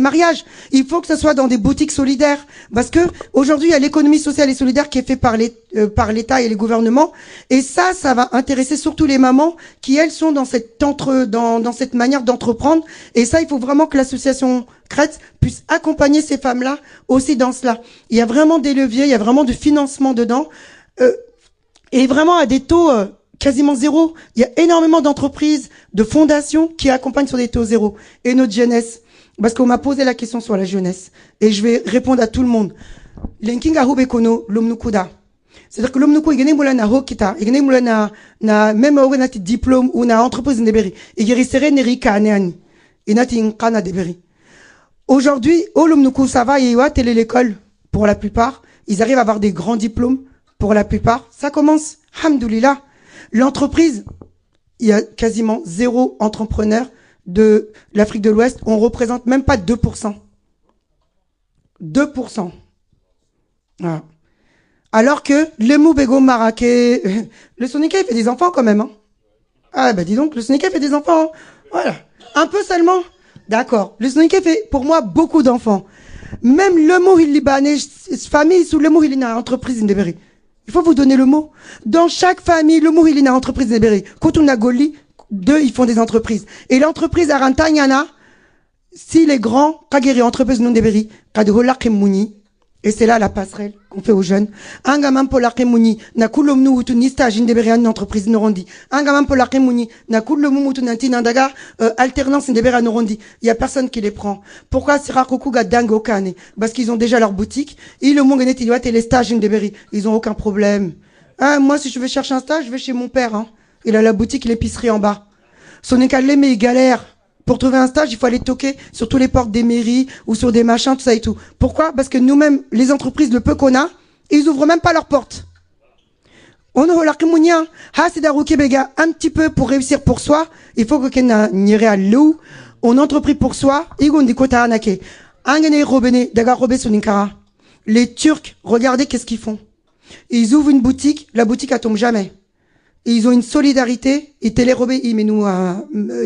mariages. Il faut que ce soit dans des boutiques solidaires. Parce que aujourd'hui, il y a l'économie sociale et solidaire qui est faite par l'État et les gouvernements. Et ça va intéresser surtout les mamans qui, elles, sont dans cette manière d'entreprendre. Et ça, il faut vraiment que l'association Crête puisse accompagner ces femmes-là aussi dans cela. Il y a vraiment des leviers, il y a vraiment du financement dedans. Et vraiment à des taux quasiment zéro. Il y a énormément d'entreprises, de fondations qui accompagnent sur des taux zéro. Et notre jeunesse, parce qu'on m'a posé la question sur la jeunesse, et je vais répondre à tout le monde. Lenking ahube kono l'omnukuda. C'est-à-dire que l'omnuku il gagne moula na hokita, il gagne moula na même au nati diplôme ou na entreprise ndeberi, il guérisserait neri kaneani, et nati nkana deberi. Aujourd'hui, au l'omnuku ça va, et télé l'école pour la plupart, ils arrivent à avoir des grands diplômes pour la plupart. Ça commence, hamdoulillah. L'entreprise, il y a quasiment 0 entrepreneur de l'Afrique de l'Ouest. On représente même pas 2%. 2%. Voilà. Alors que le Moubego Maraké, le Sonika, il fait des enfants quand même. Hein. Ah, bah dis donc, le Sonika fait des enfants. Hein. Voilà. Un peu seulement. D'accord. Le Sonika fait, pour moi, beaucoup d'enfants. Même le mot il libanais, famille, sous le mot il a entreprise in il faut vous donner le mot. Dans chaque famille, le mot il est une entreprise libérée. Quand on a Goli, 2, ils font des entreprises. Et l'entreprise Arantanyana, si les grands, Kageri, entreprise non débéri, Kadehola Kemouni, et c'est là la passerelle qu'on fait aux jeunes. Un gamin pour la Kemouni, n'a coulomnu ou tout stage in débéri une entreprise norondi. Un gamin pour la Kemouni, n'a coulomnu ou tout nanti nandaga, alternance in débéri norondi. Il y a personne qui les prend. Pourquoi Sirakoku Gadango Kane? Parce qu'ils ont déjà leur boutique. Et le monde et les stages in débéri. Ils ont aucun problème. Hein, moi, si je veux chercher un stage, je vais chez mon père, hein. Il a la boutique, l'épicerie en bas. Son écalé, mais il galère. Pour trouver un stage, il faut aller toquer sur tous les portes des mairies ou sur des machins, tout ça et tout. Pourquoi? Parce que nous-mêmes, les entreprises, le peu qu'on a, ils ouvrent même pas leurs portes. On a l'arquemounia, un petit peu pour réussir pour soi, il faut que quelqu'un n'irait à l'eau, on entreprit pour soi, les Turcs, regardez qu'est-ce qu'ils font. Ils ouvrent une boutique, la boutique elle tombe jamais. Et ils ont une solidarité, ils télérobés, ils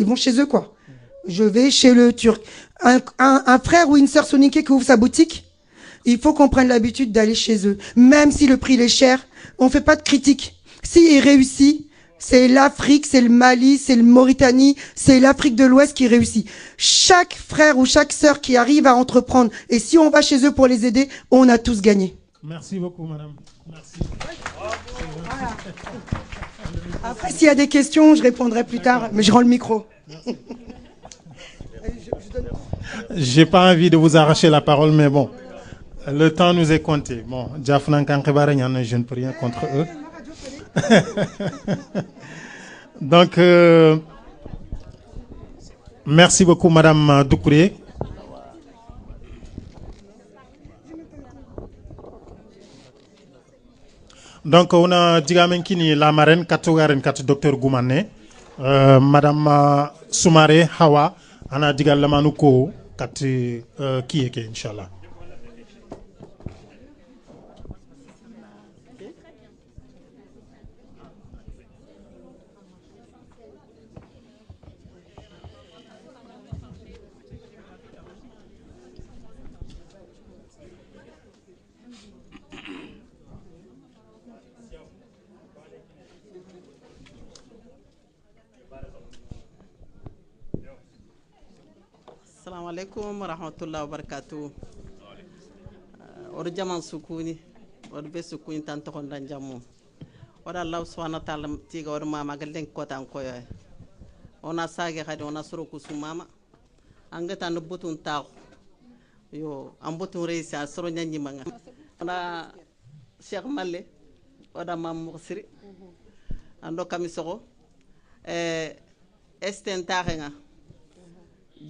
vont chez eux quoi. Je vais chez le Turc. Un frère ou une sœur soniquée qui ouvre sa boutique, il faut qu'on prenne l'habitude d'aller chez eux. Même si le prix est cher, on fait pas de critique. S'il réussit, c'est l'Afrique, c'est le Mali, c'est le Mauritanie, c'est l'Afrique de l'Ouest qui réussit. Chaque frère ou chaque sœur qui arrive à entreprendre, et si on va chez eux pour les aider, on a tous gagné. Merci beaucoup, madame. Merci. Voilà. Après, s'il y a des questions, je répondrai plus tard, mais je rends le micro. J'ai pas envie de vous arracher la parole, mais bon, le temps nous est compté. Bon, Jafnan Kankebare, je ne peux rien contre eux. Donc, merci beaucoup, madame Doucouré. Donc, on a Digamenkini, la marraine, Katogaren, Kat Docteur Goumane, madame Soumaré, Hawa, Ana Digalamanouko, Kat Kieke, Inch'Allah. alaikum warahmatullahi wabarakatuh. Odo jaman sukuni odo be sukuni tan to kondan jammu odo Allah subhanahu wa ta'ala tiga odo mama galen ko tan koyo ona sage khadi ona suru kusumama anga tan butun taw yo am butun reisi a soro nyanyi manga ona Cheikh Malle oda mam mursiri ando kamisogo esten taxenga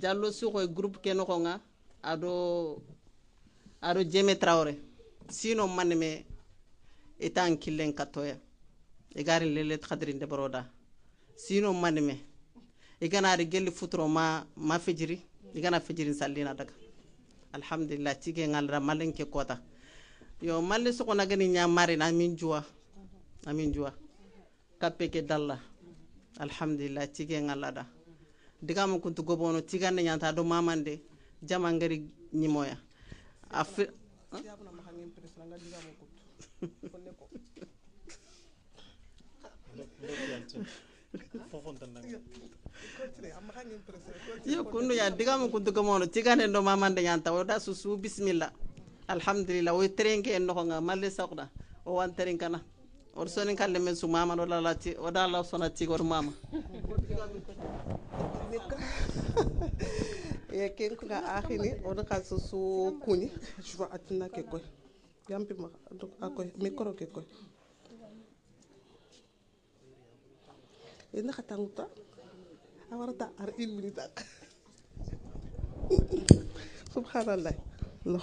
jallo suko groupe ke no nga ado Jeme Traoré sino manme etan killen katoya e gari lele khadrin de broda sino manme e ganari gelli futuro ma fejiri e gana fejiri sallina daga alhamdulillah tige ngalra malen ke kota yo malle soko na gani nya mari na amin juwa kappe ke dalla alhamdulillah tige ngalada diga mo kuntu gobono tigande nyanta do mamande jama ngari nyimoya yo kundu ya diga mo kuntu gobono tigande do mamande nyanta o da susu bismillah alhamdulillah o terenge en no nga malle sakda o wan terenkana or sonin kalle men su mama no lalati o da la sonati gor mama e ken ko akhini o da kaso su kuni jwa atina ke koy yampi ma donc akoy micro ke koy ina khatanguta awarta ar 1 minute ak subhanallah no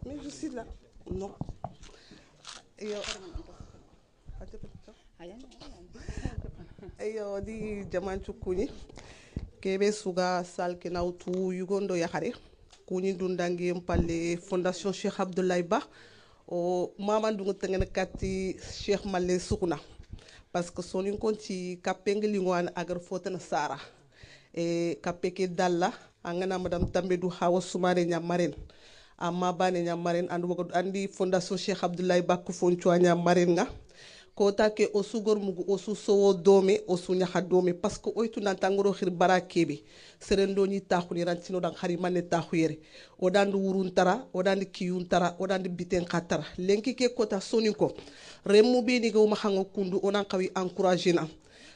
mais je suis là non yo di jamancu kuñi kebe suga sal ke nawtu yugondo yaxare kuñi dundangi palle fondation Cheikh Abdoulaye Ba o mamandungu tengene kati Cheikh Malle Sukuna parce que sonin konti kapengelingo an agar fotana sara e kapeke dalla angana madame Tambedou Hawa Soumare Nyamaren amma bane Nyamaren andi fondation Cheikh Abdoulaye Ba ku foncho Nyamaren nga kota ke osugor mugu osu sowo dome osu nyaha dome parce que oytu nantangoro khir barakebe serendo ni takhuni rantino dang hari manne takhuyere odandu wuruntara odandu kiyuntara odandu biten khatara lenki ke kota soniko remmu be ni go mahango kundu onan kawi encourager na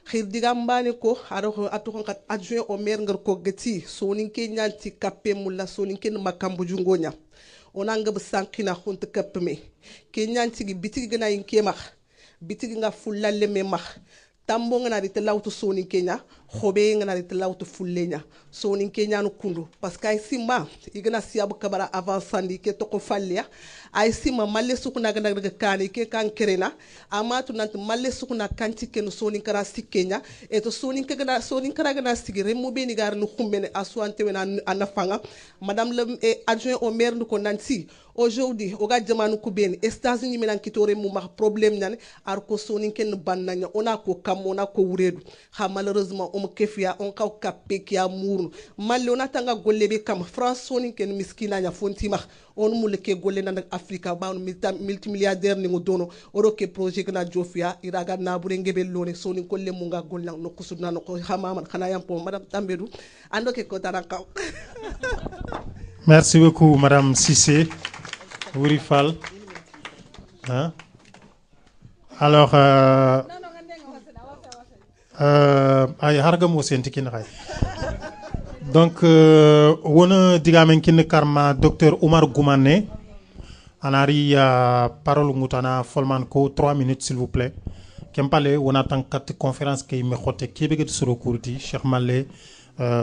khir digambane ko aro atuko kat adjoint au maire ngar ko gati sonin ke nyanti kappe mulla sonin ke makambu jungonya onanga be sankina khont kappe ke nyanti gi bitigi gana yin kemak bitigi nga fulalle me max tambo nga nari te lawtu sonin kenya xobe nga nari te lawtu fullenya sonin kenya no kundu parce que ay simba igana siabu kabara avancandi ke to ko fallia ay simma malle sukuna ga daga kani ke kan kerena amatu nant malle sukuna kanti ken sonin kara sikenya e to sonin ke gana sonin kara gana sigire mo be ni gar no xumbene aswante wena anafanga madame le adjoint au maire ko nanti aujourd'hui oga jamanu ku ben États-Unis menan kitore mu ma problème nan ar ko sonin ken bannanya ona ko kam ona ko wuredu ha malheureusement o mo kefia on kaw kappe kia murnu malle ona tanga golle be kam France sonin ken miskina nya fontima on mu le ke golle nan Afrika ba on multimilliardaire ni ngodono oro ke projet na jofia iraga na bure ngebe lone sonin kolle mu nga golla no kusudna no ko hama khana yam po madame Tambedou ando ke ko tanakaw. Merci beaucoup madame Cissé. Wuri Fall. Hein? Alors, ay harga mo senti kin xay. Donc, wona digamen kin karma docteur Oumar Goumane. Anari parole ngutana folman ko 3 minutes s'il vous plaît. Kempale wona tankat conférence kay me xote kebe suru kurti Cheikh Malle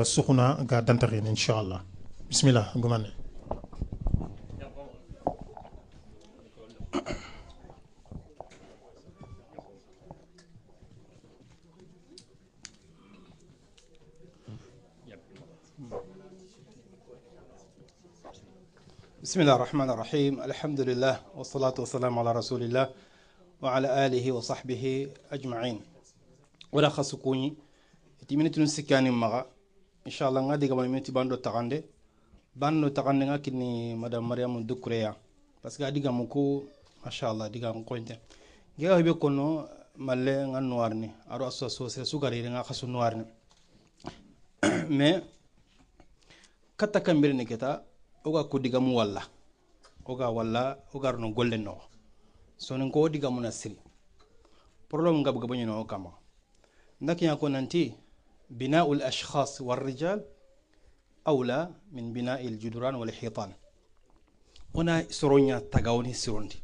Sukuna ga dantarin inshallah. Bismillah Goumane. بسم الله الرحمن الرحيم الحمد لله والصلاة والسلام على رسول الله وعلى آله وصحبه أجمعين ولا خسكوني تيمينتو نسكاني مغا إن شاء الله غادي قبل ميتي باندو تغاندي كني مدام مريم دكريا بس غادي غامكو ما شاء الله ديغا مكونت غيا هبي كونو malle nga noirni aro association sere sugari nga khasu noirni mais kata kambere ni keta oga ko digamu walla oga no golden no so nin ko digamu na siri problem ngab gabanyo no kama ndaki yako nanti bina'ul ashkhas war rijal awla min bina'il judran wal hitan ona soronya tagawni sirondi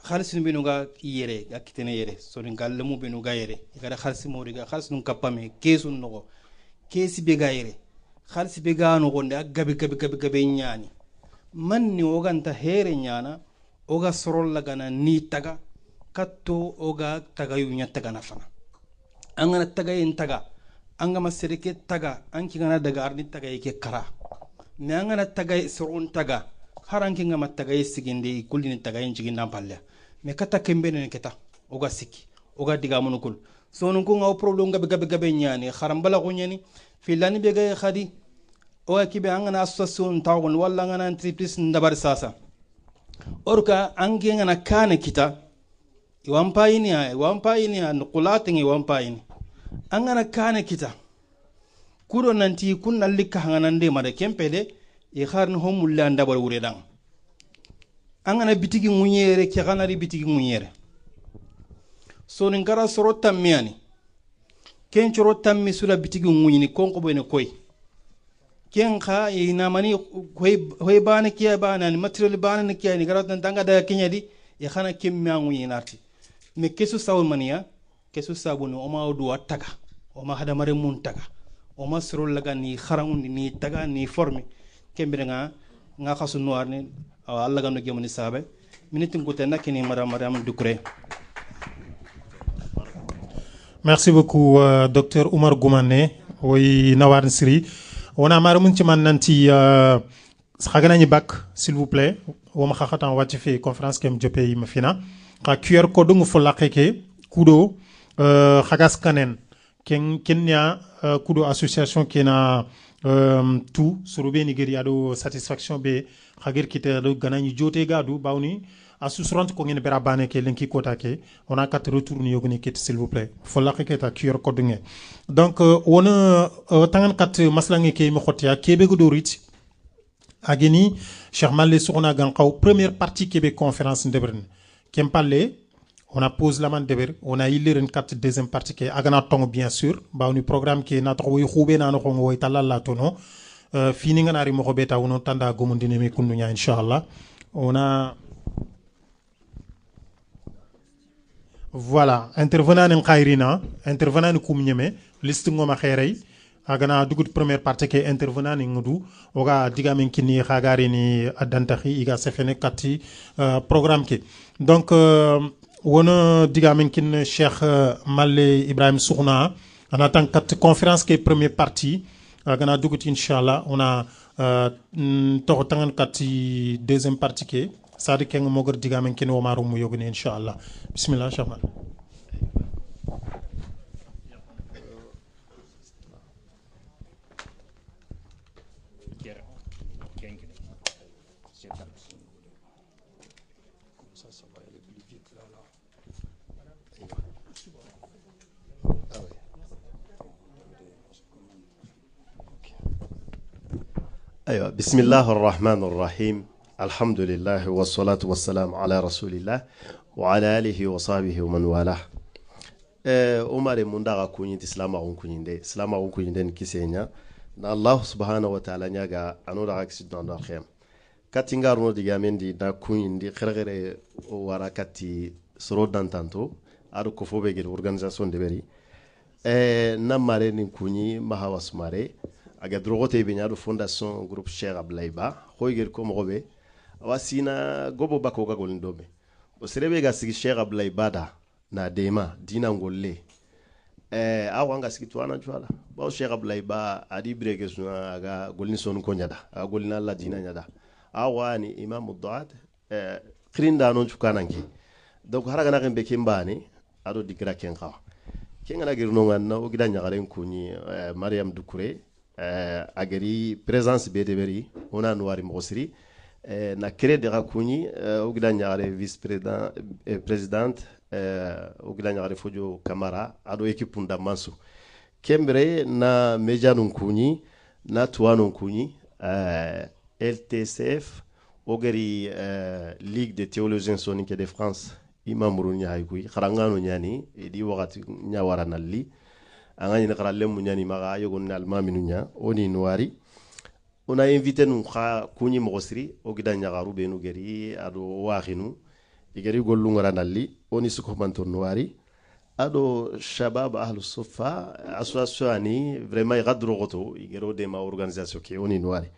khalis nu benuga yere akitene yere so nin gallamu benuga yere igara khalis moriga khalis nun kapame kesun no kesi be ga yere khalis be ga no gonde gabe nyani man ni oganta here nyana oga sorol lagana ni taga katto oga taga yunya taga nafana angana taga yin taga angama sereke taga anki gana daga arni taga yake kara me angana taga soron taga haranki ngama taga yisiginde kullini taga yin jiginda palle me kata kembene ne keta oga siki oga diga munukul so nun ko ngaw problem gabe nyani kharambala ko nyani filani be ga khadi oga kibe angana association tawon walla ngana entreprise ndabar sasa orka angi ngana kane kita iwampayini nuqulatin iwampayini angana kane kita kuro nanti kunna likka hanganande made kempede e kharni homulla ndabar wuredan angana bitigi munyere ke ganari bitigi munyere so nin gara soro tammiyani ken choro tammi sura bitigi munyini konko bene koy ken kha ina mani hoy bana kiya bana ni material bana ni kiya ni gara tan tanga da kenyadi e khana kemma munyinati me kesu sawul maniya kesu sabunu o ma do taga o ma hada mare mun taga o ma soro laga ni kharangundi ni taga ni formi kembere nga khasu noir ni Allah gam no gemoni sabe minitin ko tan nakini madame Doucouré. Merci beaucoup docteur Oumar Goumane oui Nawar Siri on a maramun ci man nanti xagana ni bac s'il vous plaît wo ma xaxatan wati fi conférence kem jopé yi ma fina ka QR code ngu fo laqeke kudo xagas kanen kenya kudo association kena tout surube Nigeria do satisfaction be xagir kite do ganani jote gadu bawni asusrant ko ngene bera bane ke lenki kota ke on a quatre retour ni yogni kit s'il vous plaît fo laqeke ta QR code nge donc wona tangan kat maslange ke mi xotia kebe go do rit ageni Cheikh Malle Sokhna gan xaw première partie kebe conférence ndebren kem parler on a posé la main deber on a ilé une carte deuxième partie qui agana tong bien sûr ba on programme qui na to wi khube na no ko ngoy talalla tono fini ngana ri mo ko beta wono tanda gomondine me kunu nya inshallah on a voilà intervenant en khairina intervenant kum nyeme liste ngoma khairey agana dugut première partie qui intervenant ni ngudu oga digamen kini khagari ni adantahi iga sefene kati programme qui donc wona digamen kin Cheikh Malle Ibrahim Sokhna en attend quatre conférence qui est première partie agana dugut inshallah on a to tangan kati deuxième partie qui sadi ken mogor digamen kin womaru mu yogni inshallah bismillah Cheikh Malle. أيوة بسم الله الرحمن الرحيم الحمد لله والصلاة والسلام على رسول الله وعلى آله وصحبه ومن والاه عمر مندغا كوني تسلام أون كوني سلام أون كوني كيسينيا na Allah subhanahu wa ta'ala nyaga anoda accident do kham katingar no diga mendi da kuindi khere wara kati soro dantanto adu ko fobe gel organisation de beri na mare ni kunyi mahawas mare aga drogote be nyaado fondation groupe Cheikh Abdoulaye Ba khoygel ko mobe wasina gobo bako ga golin dobe o serebe ga sigi Cheikh Abdoulaye Bada na dema dina ngolle awanga sigi tuana jwala ba Cheikh Abdoulaye Ba adi breke suna aga golin son ko nyada aga golin Allah dina nyada awani imam duat krinda non chukananki donc haraga na gembe kimbani ado digra ken khaw kenga na girno nganna o gidanya garen kuni Mariam Doucouré agari présence bedeberi ona noari mosri na créé ga kuni o gida nyaare vice présidente o gida nyaare fojo Camara ado équipe unda mansu kembre na mejanun kuni na tuwanon kuni LTCF o gari Ligue des théologiens soniques de France imamuru nyaay kuy kharangano nyani di wakati nyawara nalli angani na karallem nyani maga yogon almaminu nya oni noiri on a invité nous kha kuni mogosri o gida nyagaru benu gari ado waxinu igari gollu ngara nalli oni suko mantor noiri ado shabab ahlus sufa association ani vraiment igadro goto igero de ma organisation ke oni noiri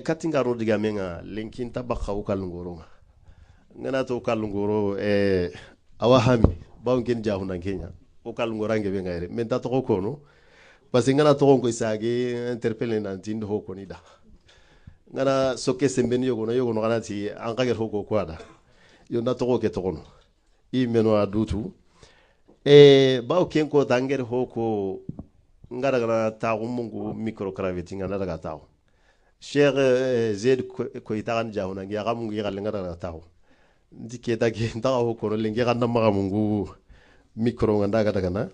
katinga ro diga menga linkin tabakha o kalungoronga ngana to kalungoro awahami bawo ngen jahu na Kenya o kalungorange be ngaire men ta to ko no parce que ngana to ko isage interpeller nan tin ho ko ni da ngana sokke sembeni yogo no ngana ti an kager ho ko kwada yo na to ko ke to no i meno adutu bawo ken ko tanger ho ko ngara ngana ta mungu micro cravati ngana daga taw Cheikh Zed ko itagan jahu na ngi agamu ngi galenga daga taw ndiketa ke ndaga ho ko lengi ganna maga mungu micro nganda ga daga na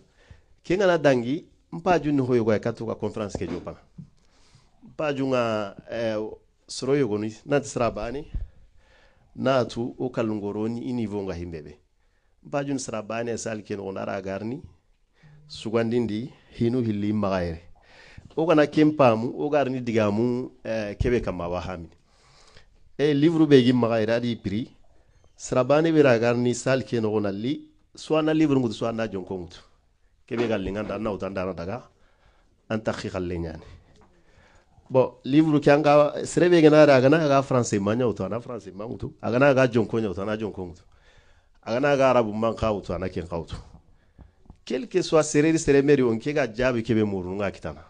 kenga na dangi mpaju ni hoyo ga katu ka conference ke jopa mpaju nga soro yogo ni na tsrabani na tu o kalungoroni inivo nga himbebe mpaju ni srabani sal ken onara garni sugandindi hinu hilli magaire o kana kempamu o garni digamu kebe kama wahami livre be gi magaire adi prix srabani bira garni sal ken onalli suana livre ngudu suana jonko ngudu kebe gallinga na utanda daga anta khikhallenyani bon livre kyanga serebe gana agana ga français manya utana français mangutu agana ga jonko nya utana jonko ngudu agana ga arabu man ka utana ken qawtu quel que soit serere meri on ke ga jabi kebe murunga kitana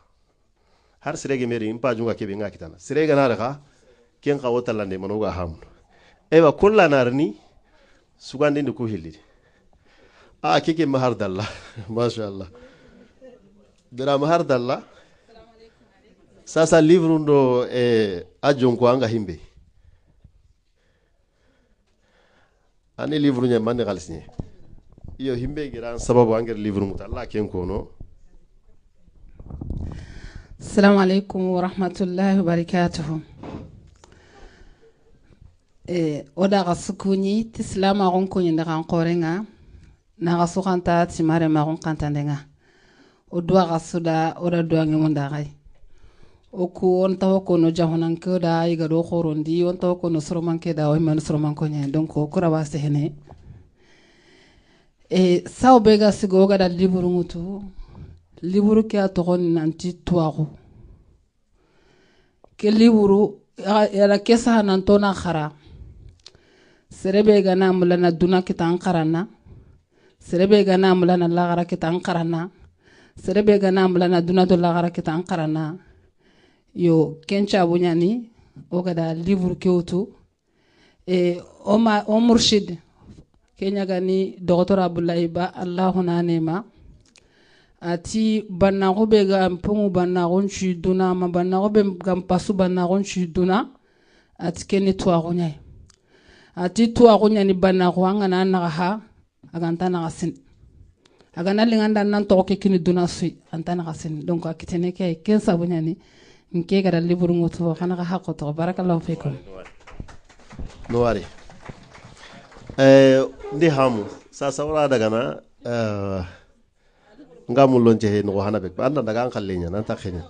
har serege meri impa junga kebe nga kitana serege na daga ken qawta lande manoga ham ewa kullanarni sugandi ndu ko hilli kike mahar dalla mashallah dara mahar dalla sasa livre ndo ajon ko anga himbe ani livre nya mande galsni iyo himbe giran sababu anger livre muta Allah ken kono. Assalamu alaikum wa rahmatullahi wa barakatuh. Oda gasukuni tislama gonko nyinda kan qorenga na gasukanta timare magon kantandenga odwa gasuda ora duange mondagai oku on taw ko no jahonan ko da iga do khorondi on taw ko no soroman ke da o man soroman ko nyen donc ko kura se hene saw bega sigo ga da liburu mutu liburu ke atogon nanti tuago ke liburu ya kesa nan tona khara serebe ga na mulana duna kitan qarana serebe ga na mulana lagara kitan qarana serebe ga na mulana duna do lagara kitan qarana yo kencha bunyani o ga da livre kewtu o murshid kenya gani docteur Abdoulaye Ba Allahuna nema ati banna go be ga mpungu banna gon chi duna ma banna go be gam pasu banna gon chi duna ati keni to agonya ati to agonya ni banna go anga na ha aganta na gasin agana linganda nan to ke kini duna sui anta na gasin donc akitene ke ken sabunya ni nke ga livre ngoto kana ga hakko to barakallahu fikum noari ndi hamu sasa wala daga na ngamu lonje he no hana be anda daga an khallenya nan ta khenya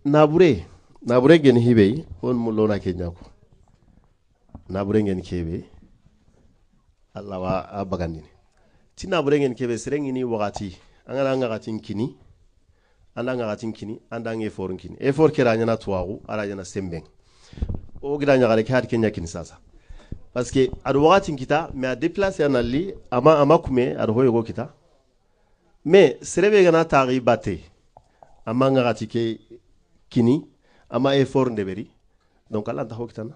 nabure gen hibe on mu lona kenya ko nabure gen kebe Allah wa abagandini ti nabure gen kebe serengini wakati angana ngati kini anda ngati kini anda nge for kini e for kera nyana tuwagu ara nyana sembeng o gida nyagale ke hat kenya kini sasa parce que ado wakati kita me a déplacer anali ama kume ado hoyo kita mais serebe gana tari bate ama ngati ke kini ama effort ndeberi donc ala ta hokitana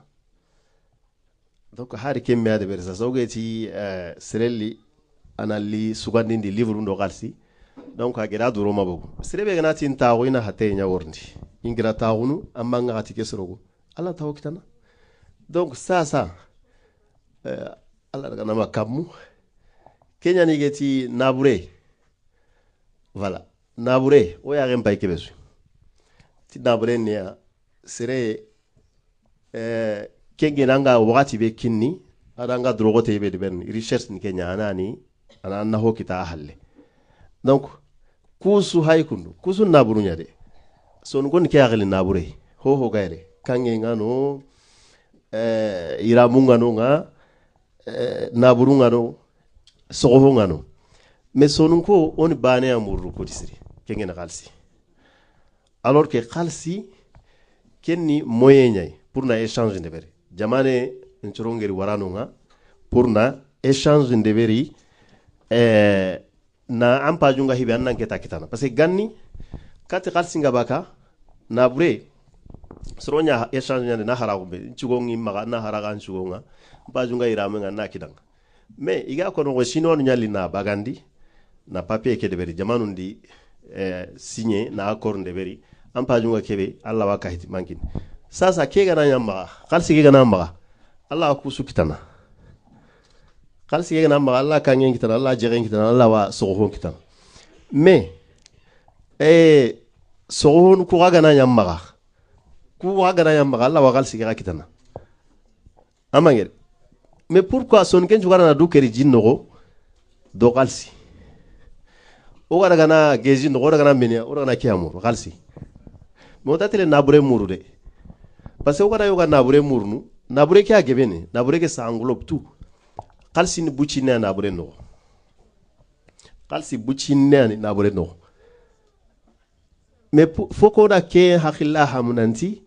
donc hari ke me ade bersa so geti serelli anali sugandi ndi livre ndo galsi donc a gera duro mabugo serebe gana tin tawo ina hate nya worndi ingira taunu amma ngati kesrogo Allah taw kitana donc ça Allah daga nama kammu Kenya ni geti nabure voilà nabure o ya gem pay kebesu ti nabure ne sere kenge nanga wakati be kinni adanga drogote be de ben recherche ni Kenya anani ana hokita halle donc kusu haykundu kusu naburu nyade son gon ke agali nabure ho gaire kange ngano iramu ngano nga naburu ngano soho ngano mais sonun ko on bane amuru ko tisri kenge na khalsi alors que khalsi kenni moyen nyay pour na échange de beri jamane nchorongeri warano nga pour na échange de beri na ampa junga hibe annan keta kitana parce que ganni kati khalsi ngabaka nabure soronya échange nyande na harago be nchugongi maga na haraga nchugonga mpa junga iramu nga na kidanga mais iga ko no chino nyali na bagandi na papier ke de beri jamanu ndi signé na accord de beri ampa junga kebe Allah wa kahiti mankin sasa kega na nyamba khalsi kega na maga Allah ku sukitana khalsi kega na maga Allah kangen kitana Allah jeren kitana Allah wa sohon kitana mais sohon ku ga na nyamba ku ga na nyamba Allah wa khalsi kega kitana amangere mais pourquoi son ken jugara na dukeri jinno do khalsi o ga daga na geji no daga na menia o daga na kiamur khalsi mo tatele nabure muru de parce que o ga yoga nabure murnu nabure kya gebene nabure ke sa englobe tout khalsi ni buci ne nabure no khalsi buci ne nabure no mais foko da ke hakilla hamunanti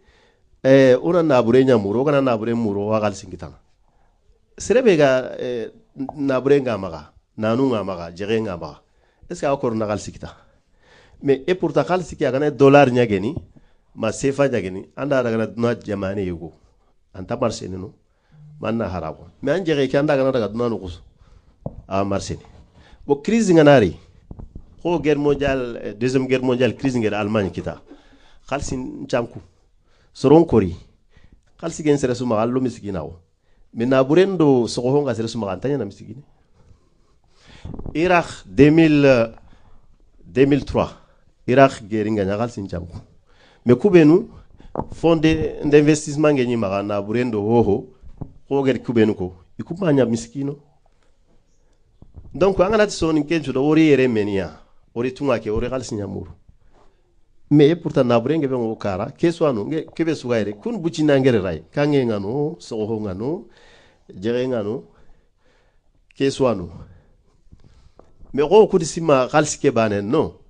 ona nabure nya muru ga nabure muru wa khalsi ngitana serebe ga nabure nga maga nanu nga maga jere nga maga est-ce que akor na khalsi kita mais et pourtant khalsi ki agana dollar nya geni ma sefa nya geni anda daga na jamane yugo anta marché no manna harabo mais an jere ki anda daga duna no kus a marché bo crise nga nari ko guerre mondiale deuxième guerre mondiale crise nga Allemagne kita khalsi nchanku soron kori khalsi gen sere suma allo miskinawo mais na burendo soho nga sere suma antanya na miskine Irak 2003 Irak guerre nga nyagal sinchanku mais kubenu fond d'investissement ngenyi maga na burendo hoho ko guerre kubenu ko ikumanya miskino donc angana tsoni kenjo do ori ere menia ori tunga ke ori galsi nyamuru mais pourtant na burenge be ngokara keswanu nge kebe sugaire kun buci nangere ray kange ngano soho ngano jere ngano keswanu mais ko kudi sima khalsi ke banen no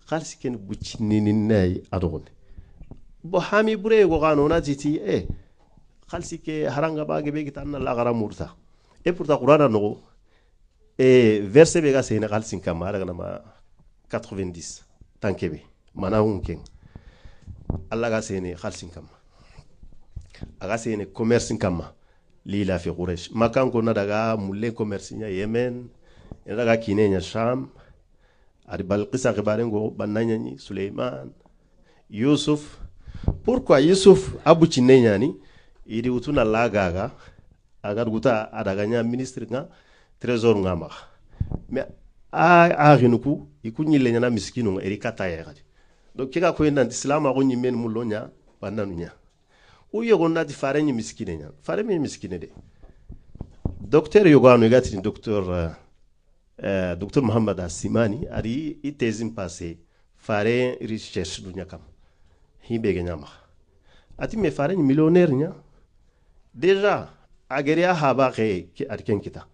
khalsi ken buci nini nay adon bo hami bure go gano na jiti khalsi ke haranga bage be gitanna la gara murta et pourtant qur'ana no verset be ga sene khalsi kama daga na 90 tankebe mana hunken Allah ga sene khalsi kama aga sene commerce kama lila fi quraish makan ko na daga mulle commerce nya yemen daga kinenya sham ari balqisa khibarengo bananya ni suleiman yusuf pourquoi yusuf abu cinenya ni idi utuna lagaga agar guta adaga nya ministre nga trésor nga ma mais a rinuku ikunyile nya miskinu nga erikata ya gadi donc kika ko yenda islam ko nyimen mulonya bananu nya uyo gonna di fare ni miskine nya fare mi miskine de docteur yogano gati ni docteur docteur Mohamed Asimani ari itezim passé fare recherche dunya kam himbe ge nyama ati me fare ni millionnaire nya déjà ageria haba ke arken kita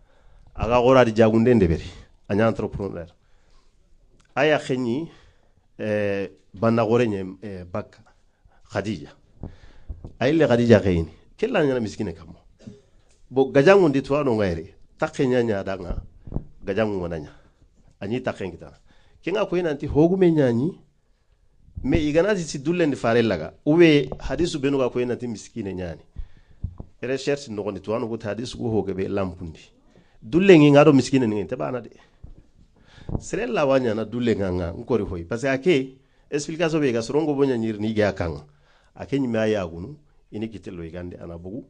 aga gora di jagunde ndeberi anya entrepreneur aya kheni banna gore nye bak khadija ayile khadija kheni kella nyana miskine kam bo gajangu ndi tuano ngaire takenya nya danga gajangu ngonanya anyi taken kita kenga ko ina anti hogume nyanyi me igana si dulle ndi fare laga uwe hadisu benu ga ko ina anti miskine nyani recherche no gondi tuano ko hadisu go hogebe lampundi dulle ngi ngado miskine ngi tabana de serella wanya na dulle nganga ngori hoy parce que ake explication be ga sorongo bonya nyir ni ga kan akenyi me aya gunu ini kitelo igande anabugu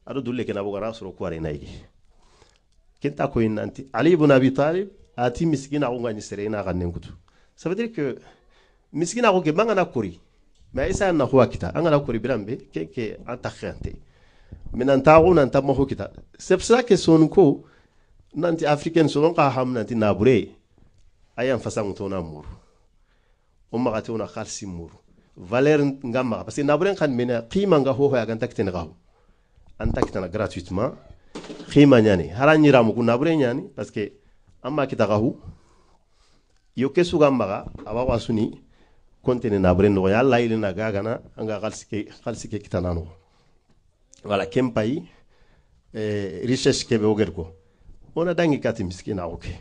ado dulle kena bugu rasro kware naigi kenta ko inanti ali ibn abi talib ati miskina ko ngani serena kanen kutu ça veut dire que miskina ko ke bangana kori mais isa na huwa kita angana kori birambe ke antakhante minanta ko nan tammo kita c'est ça que son ko nanti africaine sonon ka ham nanti nabure ayam fasangu to na muru o magati ona khalsi muru valeur ngamba parce que nabure kan mena qima nga ho ya ganta kitene gaw anta kitana gratuitement qima nyani harani ramu ku nabure nyani parce que amma kita gahu yo kesu gamba aba wasuni kontene nabure no ya Allah ilina gagana anga khalsi ke kitana no voilà kempai richesse ke be ogerko ona dangi kati miskina oke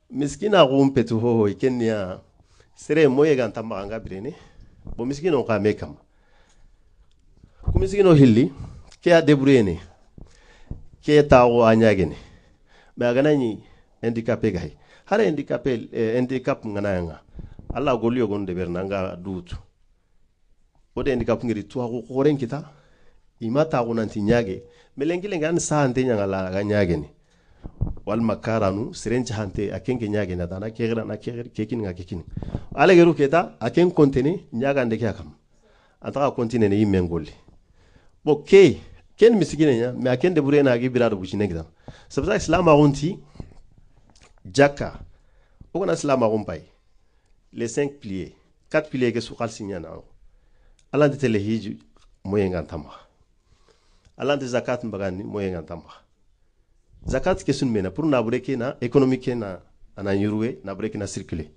miskina ko umpetu ho ikenya sere moye ganta manga birene bo miskino ka mekam ku miskino hilli ke a debrene ke tawo anyagene ba ganani handicapé gai hara handicapé handicap ngana Allah golio gonde bernanga dutu ode handicap ngiri tuwa ko ren kita imata ko nanti nyage melengile ngan sa ante nyangala ga nyage ni wal makaranu sirenci hante akenke nyage na dana kegera na kegera kekin nga kekin ale geru keta aken kontene nyaga ndeke akam antaka kontine ne yimengoli bo ken misigine nya me aken de burena gi birado bucine gida sabza islam aronti jaka ogona islam aronpai les 5 piliers 4 piliers ke sukal sinyana ala de tele hiju moyenga tama ala de zakat mbagani moyenga tama zakat kesun mena pour na bureke na économique na ana yuruwe na bureke na circuler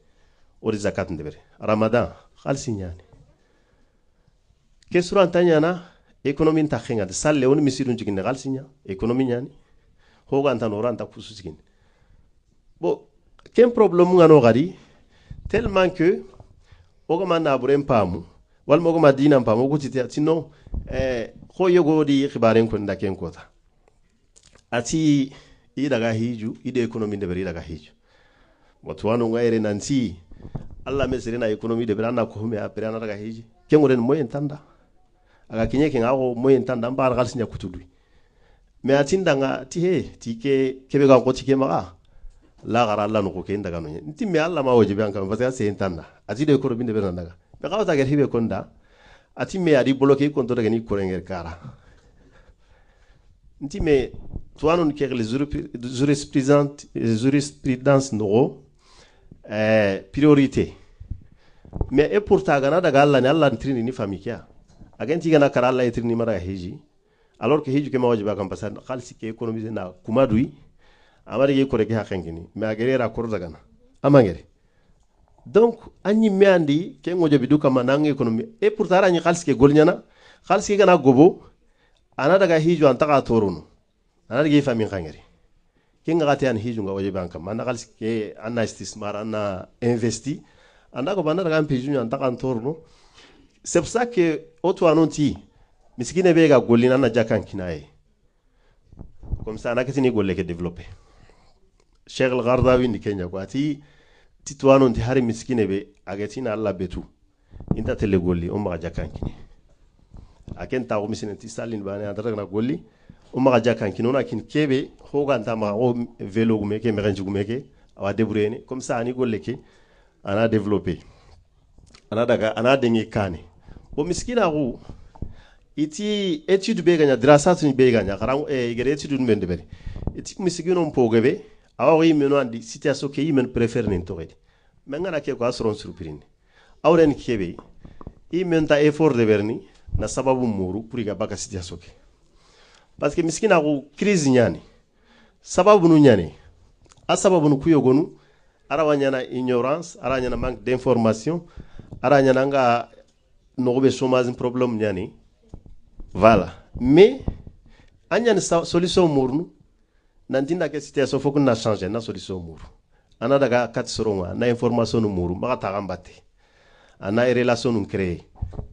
o de zakat ndebere ramadan khalsi nyani kesura antanyana économie ta khenga de salle on misirun jigine khalsi nya économie nyani hoga antano oranta kusu jigine bo ken problème ngano gadi tellement que ogama na burem pamu wal mogo madina pamu ko titi sinon ko yogo di khibaren ko ndaken kota ati i daga hiju ide economy de beri daga hiju watu wanu ngaire nanti alla mesere na economy de berana ko hume apere na daga hiji kengoren moyen tanda aga kinye ken ago moyen tanda mbar gal sinya kutudu me atinda nga ti he ti ke kebe ga ko ti ke maga la gara alla no ko ken daga no nti me alla ma wojibe an kam parce que c'est tanda ati de economy de berana daga me ga ta ga hibe konda ati me adi bloquer konto daga ni korenger kara nti me tuanon ke les jurisprudence no priorité mais et pourtant gana daga Allah ni Allah ntrini ni famikia agenti gana kara Allah ntrini mara hiji alors que hiji ke ma wajiba kam pasal khalsi ke économiser na kumadui amari ke koreke hakengini mais agere ra kor daga na amangere donc anyi meandi ke ngojo biduka manang économie et pourtant anyi khalsi ke golnyana khalsi gana gobo ana daga hiju antaka torunu ana daga famin khangeri kinga gati an hiju nga wajiba kam mana khalsi ke anna istismar anna investi anda ko bana daga hiju antaka torunu c'est pour ça que auto anonti miskine bega golina na jakan kinaye comme ça ana ketini golle ke développer Cheikh al-Ghardawi ni Kenya ko ati titwano nti hari miskine be agatina Allah betu inta tele golli o ma jakan kini aken ta ko misine ti salin bane andara na golli o ma jakan kini ona kin kebe hoga ntama o vélo gumeke merenji gumeke awa debrene comme ça ani golle ke ana développer ana daga ana dengi kane o miskina ru iti étude be ganya drasat ni be ganya karam gere étude men debere iti miskino mpogebe awi meno andi situation ke yimen préfère nin toredi mengana ke ko asron surprise awren kebe imen ta effort de berni na sababu muru pour ga baka situation ke parce que miskina ko crise nyani sababu nu nyani a sababu nu kuyogonu arawanyana ignorance aranyana manque d'information aranyana nga nobe chômage problème nyani voilà mais anyana solution murnu nantinda ke situation faut qu'on a changé na solution muru ana daga kat soronga na information muru maka tagambate ana relation nous créer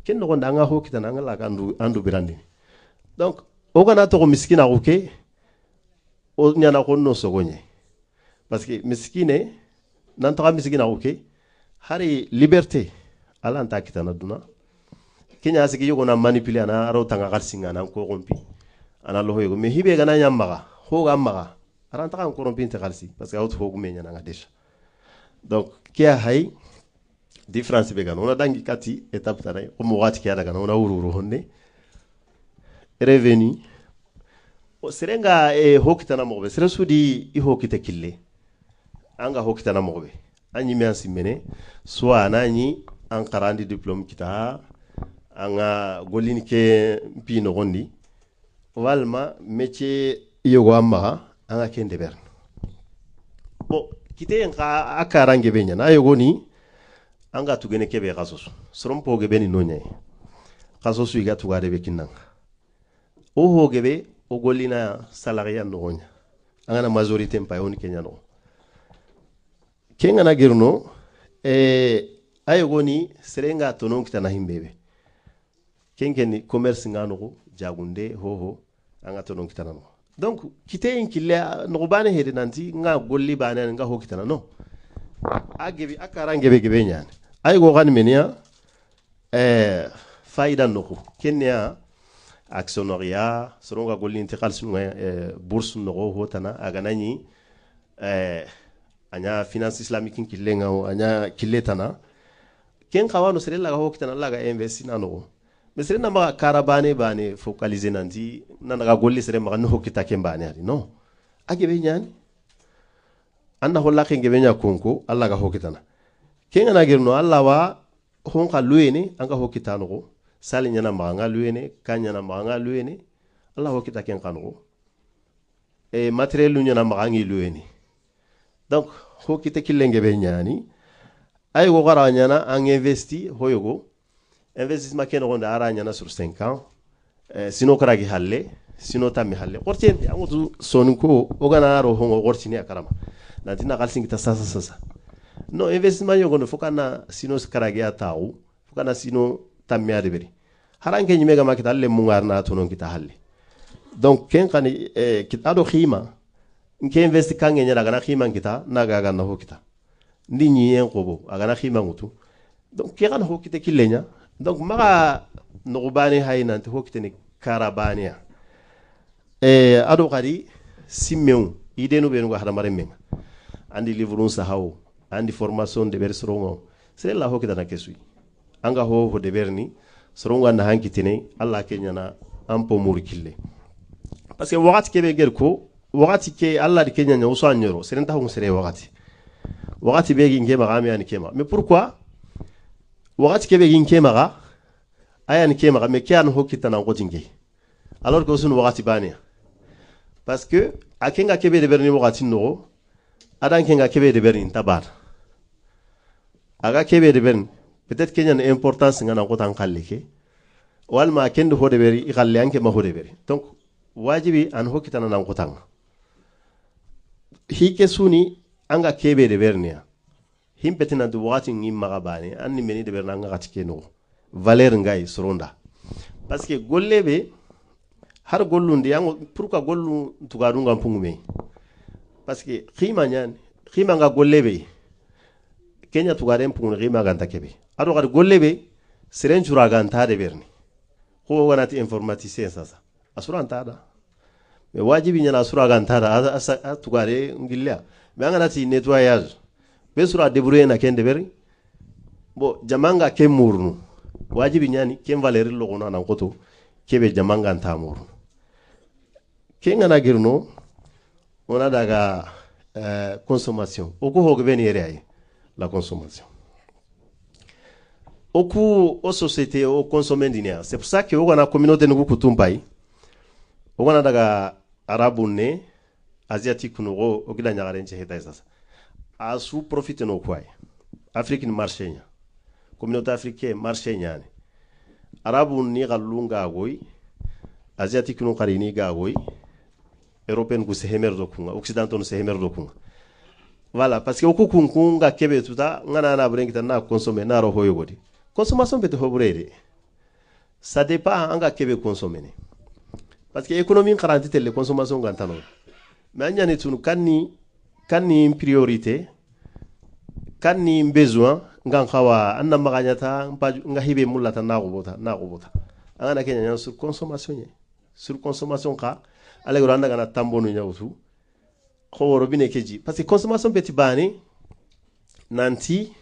ken no ndanga ho kitana ngala andu birandi donc o kana to miskina oke o nyana ko no sogonye parce que miskine nan to miskina oke hari liberté ala anta kitana duna kenya sigi yogo na manipuler ana aro tanga garsinga na ko rompi ana lo yogo me hibe gana nyamaga ho ga maga aranta kan ko rompi te garsi parce que auto hogu menya na déjà donc kia hay différence be gana ona dangi kati étape tare ko mo wati kia daga na ona ururu honne revenu o serenga hokitana mo be sere sudi I hokite kille anga hokitana mo be anyi mi ansimene soit anani an qarandi diplôme kita anga golini ke pino gondi walma métier yogo amma anga kende ber bo kite en ka akarange benya na yogo ni anga tugene kebe gasoso sorompo ge beni nonya gasoso iga tugade be kinanga o hogebe o golina salariat no gonya anga na majorité mpa yoni kenya no kenga na girno ayogoni serenga tonon kitana himbebe kenkeni commerce ngano jagunde hoho anga tonon kitana no donc kite en kille no bane hede nanti nga golli bane nga ho kitana no agebi akarangebe gebe nyane ayogo gani menia faida no kenya actionnariat soronga golli intiqal sunga bourse no ho tana aganani anya finance islamique killenga anya killetana ken kawano sere laga hokitana laga investi nano mais sere na ma karabane bane focaliser nanti nanaga golli sere ma no hokita ken bane ari no agebe nyani anna holla ken gebe nya konko alla ga hokitana ken na gerno alla wa honka luene anga hokitano ko sali nyana ma nga luene kanya na ma nga luene alla hokita ken kanu matériel nyana ma ngi luene donc hokite kilenge be nyani ay go gara nyana an investi hoyogo investissement ken ronda ara nyana sur 5 ans sino karagi halle sino tammi halle qortente amudu sonko ogana ro hongo qortini akarama nantina kalsingi ta sasa no investissement yogo no fokana sino karagi atawu fokana sino tammi adeberi haranke nyimega makita halle mungarna tonon kita halle donc ken kani kitado khima nke investi kange nyara gana khima kita naga gana hokita ndi nyen qobo agana khima ngutu donc ke gana hokite kilenya donc maga no bani hayna te hokite ni karabania ado qari simmeu idenu be ngo hadamare men andi livrun sa hawo andi formation de bersorongo c'est la hokita na kesui anga ho de berni sorongo na hankitine alla kenya na ampo murkille parce que wakati kebe gerko wakati ke alla di kenya nya uso anyoro serenta hu sere wakati begi ngema gami ani kema mais pourquoi wakati kebe ngema ga aya ni kema ga mais kian hokita na ngotinge alors que sun wakati bania parce que akenga kebe de berni wakati no adan kenga kebe de berni tabar aga kebe de berni peut-être kenya na importance ngana ngotan kallike walma kendo ho de beri ikalle anke ma ho de beri donc wajibi an hokita na ngotan hike suni anga kebe de bernia himpetina du wati ngi magabani anni meni de berna nga gatike no valeur ngai soronda parce que gollebe har gollundi yango pourquoi gollu tugaru ngam pungume parce que khima nyan khima nga gollebe kenya tugare mpungu khima ganta kebe ado gar gollebe seren jura ganta de berni ko wanati informaticien sasa asura antada mais wajibi nyana asura ganta da asa tugare ngilla mais anga nati nettoyage be sura débrouiller na kende beri bo jamanga ke murnu wajibi nyani ken valeri logona na ngoto kebe jamanga ntamurnu kenga na girno ona daga consommation oku hogbe ni ere la consommation oku o société o consommer dinia c'est pour ça que ogana communauté nugu kutumbai ogana daga arabu ne asiatique no ogida nyagare nche heta sasa asu profite no kwai afrique ni marché nya communauté africaine marché nya ne arabu ni galunga goy asiatique no qarini ga goy européen ku se hemer do kunga occidental no se hemer do kunga voilà parce que oku kunga kebe tuta ngana na brengita na consommer na ro hoyo godi consommation bete hobrede ça dépend anga kebe consommer ne parce que économie qarantite le consommation gantano mais anya ne tunu kanni priorité kanni besoin ngan khawa anna maganya ta nga hibe mulata na gobota angana kenya nya sur consommation ka ala gro anda gana tambonu nyawtu ko robine keji parce que consommation petit bani nanti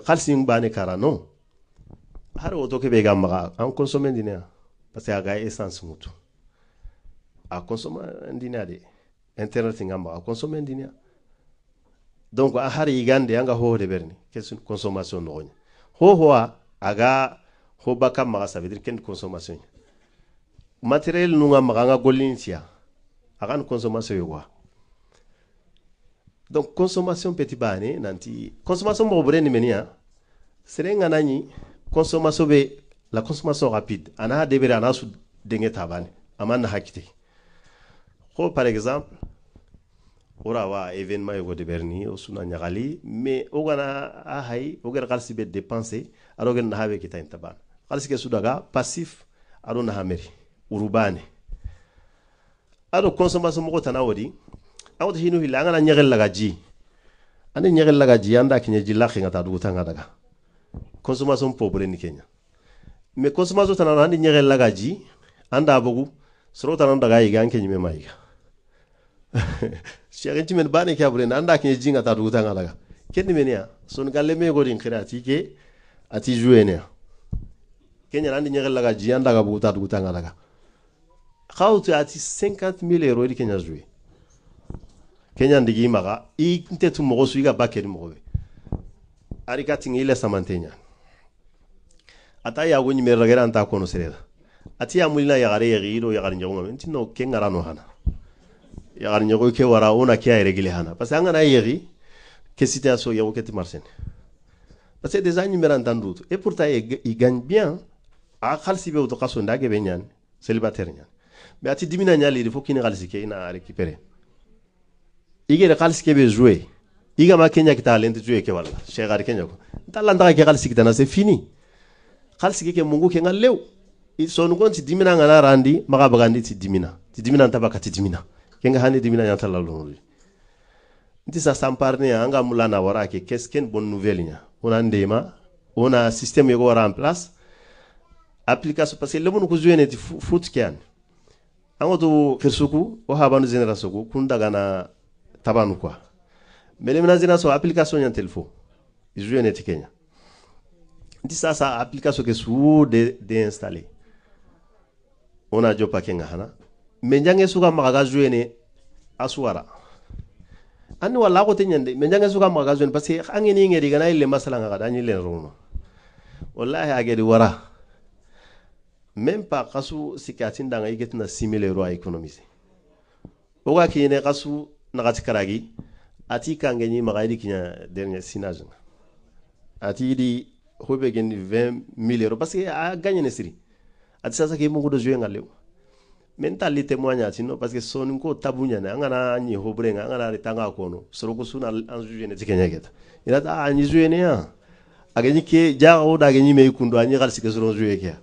khalsing bani kara non har woto ke be gamma an consommer dinia parce que aga essence mutu a consommer dinia de internet ngamba a consommer dinia donc a har yigande anga ho de berni que consommation no ho aga ho baka ma ça veut dire ken consommation matériel nu nga golintia agan consommation yo donc consommation petit bani nanti consommation mo breni menia serenga nani consommation be la consommation rapide ana debere ana su denge tabani amana hakite ko par exemple ora wa événement yo de berni o suna nyagali mais o gana a hay o gar qalsi be dépenser aro gen na habe kita intaban qalsi ke sudaga passif aro na hameri urubane ado consommation mo tana wodi awto hinu hilanga na nyegel laga ji ande nyegel laga ji anda kinye ji la khinga ta du tanga daga consommation pauvre ni Kenya mais consommation tana ande nyegel laga ji anda bogu soro tana daga yi ganke nyime maiga shegen timen bane kya bure anda kinye ji ngata du tanga daga kenni menia son galle me godin khirati ke ati jouene Kenya ande nyegel laga ji anda ga bu ta du tanga daga khawtu ati 50,000 euros di Kenya joué Kenya ndigi maga I ntetu mogo suiga bakeri mogo be ari katingi ile samantenya ata ya woni me ragera anta kono sereda ati ya mulina ya gare yiro ya gare nyago menti no kenga no hana ya gare nyago ke wara ona ke ay regile hana parce que ngana yeri que situation ya woketi marsen parce que des années merantandu et pourtant il gagne bien a khalsi be to kaso ndage be nyan célibataire nyan mais ati dimina nyali il faut qu'il ne khalsi ke ina récupérer ige de khalsi ke be jouer iga ma Kenya kita lente jouer ke wala cheikh ar Kenya ko talanda ke khalsi kita na c'est fini khalsi ke mungu ke ngalew il son gonti dimina ngana randi maga bagandi ti dimina tabaka ti dimina kenga hani dimina nyanta la lolu nti sa samparne anga mulana wara ke qu'est-ce qu'une bonne nouvelle nya on a ndema on a système yego wara en place application parce que le monde ko jouer ne ti foot kian angoto kersuku o habanu génération ko kundaga na tabanu quoi mais les génération application nya telfo jouer ne ti Kenya nti sa application ke sous de installer on a jopa kenga hana mais njange suka maga jouer ne aswara ani wala ko tenyande mais njange suka maga jouer parce que angeni ngeri gana ile masala nga dani le rono wallahi agedi wara même pas kasu sikatin danga igetna 6,000 euros à économiser oga kine kasu nagati karagi ati kangeni magadi kinya dernier sinage ati di hobe gen 20,000 euros parce que a gagné nesiri ati sasa ke mungu do jouer ngalew mentali témoignage no parce que son ko tabunya na ngana ni hobrenga ngana ritanga kono soro ko suna en jouer ne tikenya geta ina ta ani jouer ne ya agani ke jago da gani me kundo ani gal sike soro jouer ke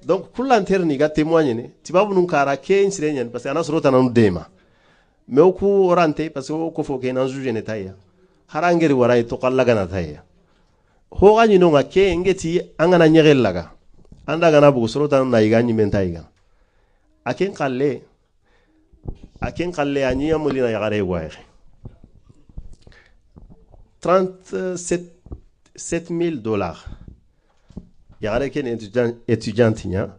donc pour l'interne ga témoigner ne tibabu nun kara ke insirenya parce que ana soro tananu dema mais ku orante parce que ko fo ke nan jouer ne taya harangeri waray to kallaga na taya ho gani no ngake ngeti angana nyegel laga anda gana bugu soro tan na igani mentaiga aken kalle ani amulina yagare waye 37,000 dollars yagare ken étudiant nya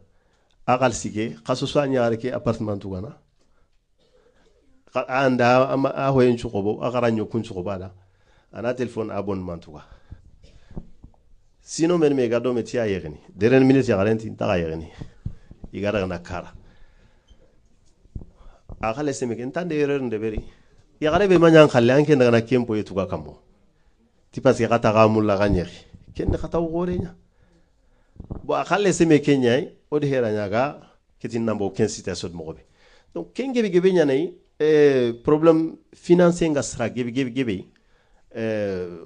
agal sige khaso so anya ke appartement tugana anda a hoyen chukobo agara nyokun chukobada ana téléphone abonnement tuga sino men me gado metia yegni deren minute yagarenti taga yegni igara na kara akale seme ken tande erreur ndeberi yagare be manyan khalle anke ndaga na kempo yetuga kambo ti parce que kata gamulla ganyeri ken kata gorenya bo akale seme kenya o de hera nyaga ketin nambo ken situation mo be donc ken gebe nyanai problème financier nga sra gebe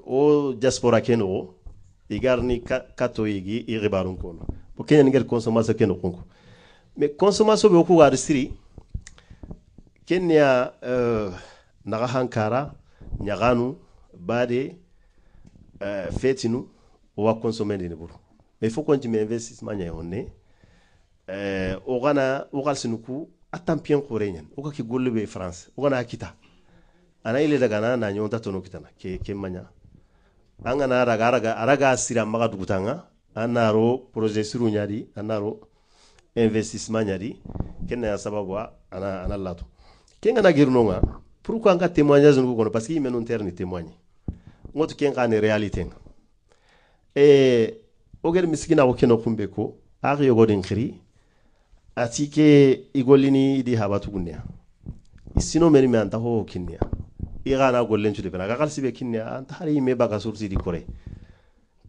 o diaspora keno igarni kato igi iribarun kono bo kenya ngel consommation keno konko mais consommation be ko war siri kenya naga hankara nyaganu bade fetinu o wa consommer de buru mais il faut continuer investissement nya honne o gana o galsinu ku atampien qorenyen o ka ki golle be France o gana kita ana ile daga na nyonta tono kitana ke manya angana araga sira maga dugutanga anaro projet siru nyadi anaro investissement nyadi kenna sababu ana lato kenga na girnonga pourquoi nga témoignage ngo kono parce que il menon terni témoigner ngoto kenga ne réalité o gel miskina ko keno kumbe ko ari yogo den khiri atike igolini di habatu gunnya isino meri me anta ho kinnya igana gollen chude bena gal sibe kinnya anta hari me baga surti di kore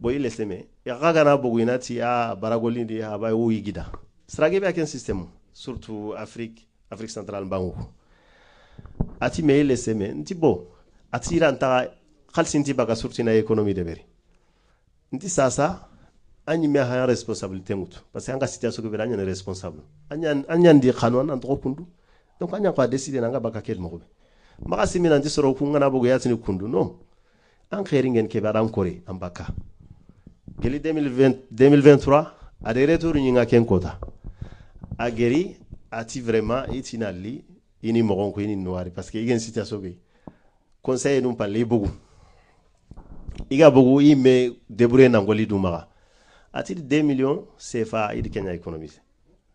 boy leseme yaga na boguina ti a baragolini di haba o yigida strage be aken système surtout Afrique centrale bangu ati me leseme nti bo atira anta khalsinti baga surti na économie de beri nti sasa anyi me ha responsabilité mutu parce que anga situation ko be anya responsable anya ndi khanwan an to kundu donc anya ko décider nga baka kel mo be maka simina ndi soro ku ngana bogo yatini kundu no an khairin ngeen ke ba dan kore an baka geli 2023 a de retour ni nga ken kota a geri ati vraiment itinali ini mo ko ini noir parce que igen situation be conseil num parler bogo iga bogo i me débrouiller nangoli du maka ati 2 millions CFA idi Kenya économiser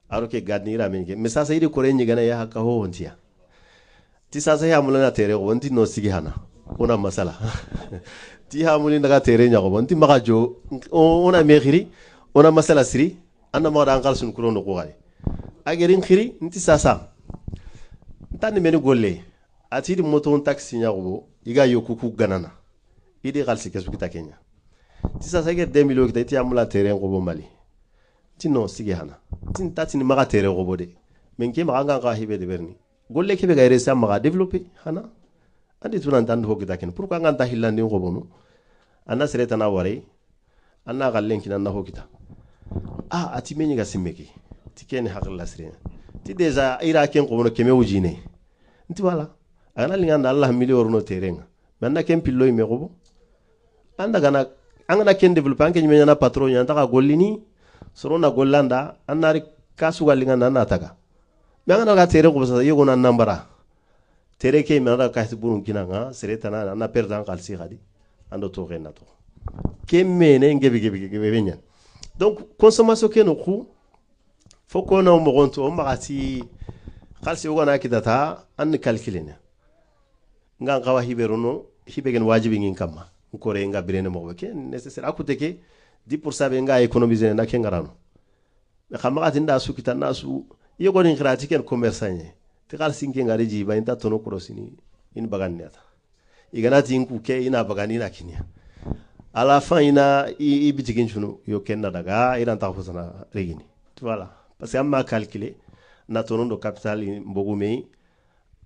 alors que gadnira menke mais ça idi kore ni gana ya haka ho hontia ti sasa ya mulana tere ko wonti no sigi hana ona masala ti ha mulin daga tere nya ko wonti maka jo ona me khiri ona masala siri anna ma dan qalsun kulo no ko gari agerin khiri nti sasa tan meni golle ati di moto taxi nya ko iga yokuku ganana idi qalsi kesu kita Kenya ti sasa ge 2 millions kita ti amula tere ko bo Mali ti no sigi hana tin tatini maka tere ko bo de men ke maka nga hibe de berni golle kebe ga resa maka développer hana andi tunan tan ho kita ken pourquoi nga ta hilandi ko bonu anna sereta na ware anna gallen kin anna ho kita ati meni ga simmeki ti ken hakla sire ti deja ira ken ko bono keme wujine nti wala ana linganda Allah million no terenga manna ken pillo me ko bo anda gana angana ken développer anke nyenya na patron nyanta ka gollini sorona gollanda annari kasu galinga na taga bangana ga tere ko basa yogo na nambara tere ke me na ka sibun kinanga sereta na perdan kalsi gadi ando to rena to kemme ne ngebe benya donc consommation ke no ku foko na mo gonto o magati kalsi yogo na kidata an calculena nga ngawa hiberuno hibegen wajibi ngin kama kore nga birene mo ke nécessaire akute ke 10% be nga économiser na ke ngarano me xama tinda su kitana su yego ni khirati ken commerçant ti xal sinke ngari ji ba inta tono krosini in bagan neta igana tinku ke ina bagani na kinya à la fin ina i bitigin chunu yo ken na daga ina ta fosana regini voilà parce que amma calculer na tono do capital mbogumei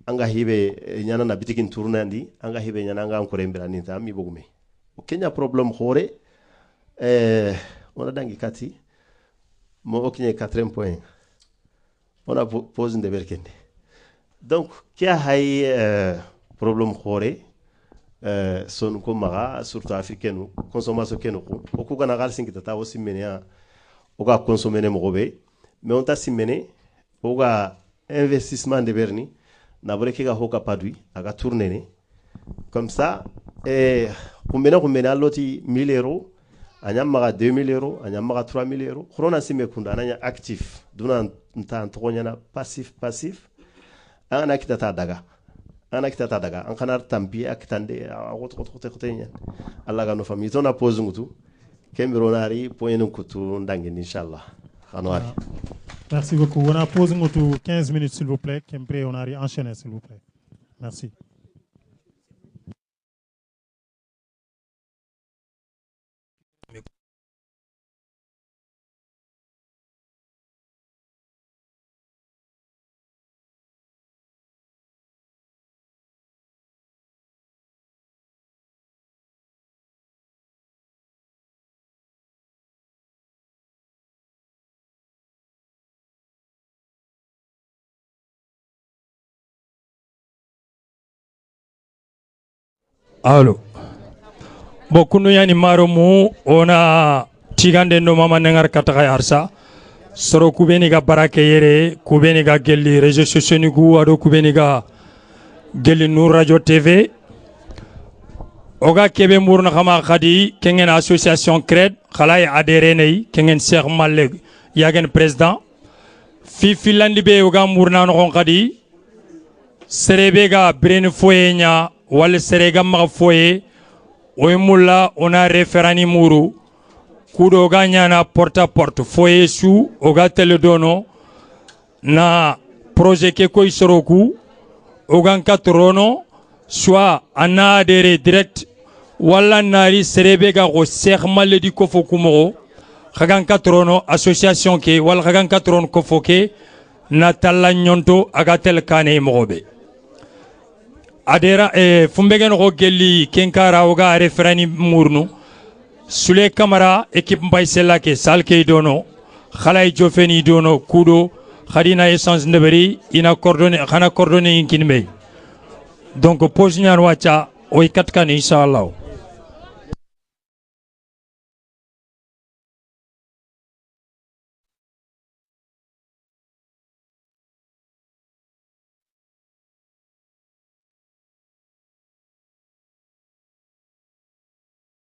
anga hibe nyana na bitigin tournandi anga hibe nyana anga ko rembira ni ta mi bogumei o Kenya problème khore on a dangi kati mo okine 4e point on a pose de berkende donc kia hay problème khore son ko maga surtout africaine consommation kenu ko o ku gana gal sinki tata o simmenia o ga consommer mo gobe mais on ta simmene o ga investissement de berni na bore ki ga hoka padui aga tourner comme ça kumbena alloti 1000 euros anyamaga 2000 euros anyamaga 3000 euros khorona sime kunda ananya actif duna nta ntogonyana passif ana kitata daga an kanar tampi akitande a Allah ga no fami tona pose ngutu kemironari poyenu kutu ndangi inshallah anwari. Merci beaucoup. On a posé 15 minutes s'il vous plaît. Kempré, on a enchaîné s'il vous plaît. Merci. Allô. bo kunu yani maro mu ona tigande no mama nengar kataka arsa soro kubeni ga barake yere kubeni ga gelli réseaux sociaux ni gu ado kubeni ga gelli Nour Radio TV oga kebe murna khama khadi kengen association cred khalay adhéré nei kengen Cheikh Malle yagen président fi filandi be oga murna no khadi serebe ga brene foye nya wal serega ma foye oy mulla ona référani muru kudo ga nyana porte à porte foye su oga teledono na projet ke koy soroku ogan katrono soit ana adhéré direct wala nari serebe ga go Cheikh Malle di ko fokumo khagan katrono association ke wala khagan katron ko foke na talla nyonto aga tel kane mogobe adera fumbegen go gelli kenkara oga referani murnu Sule Kamara équipe Mbaysela ke salke dono khalay jofeni dono kudo khadina essence ndeberi ina coordonné khana coordonné inkinme donc pose ñaan wacha oy katkan inshallah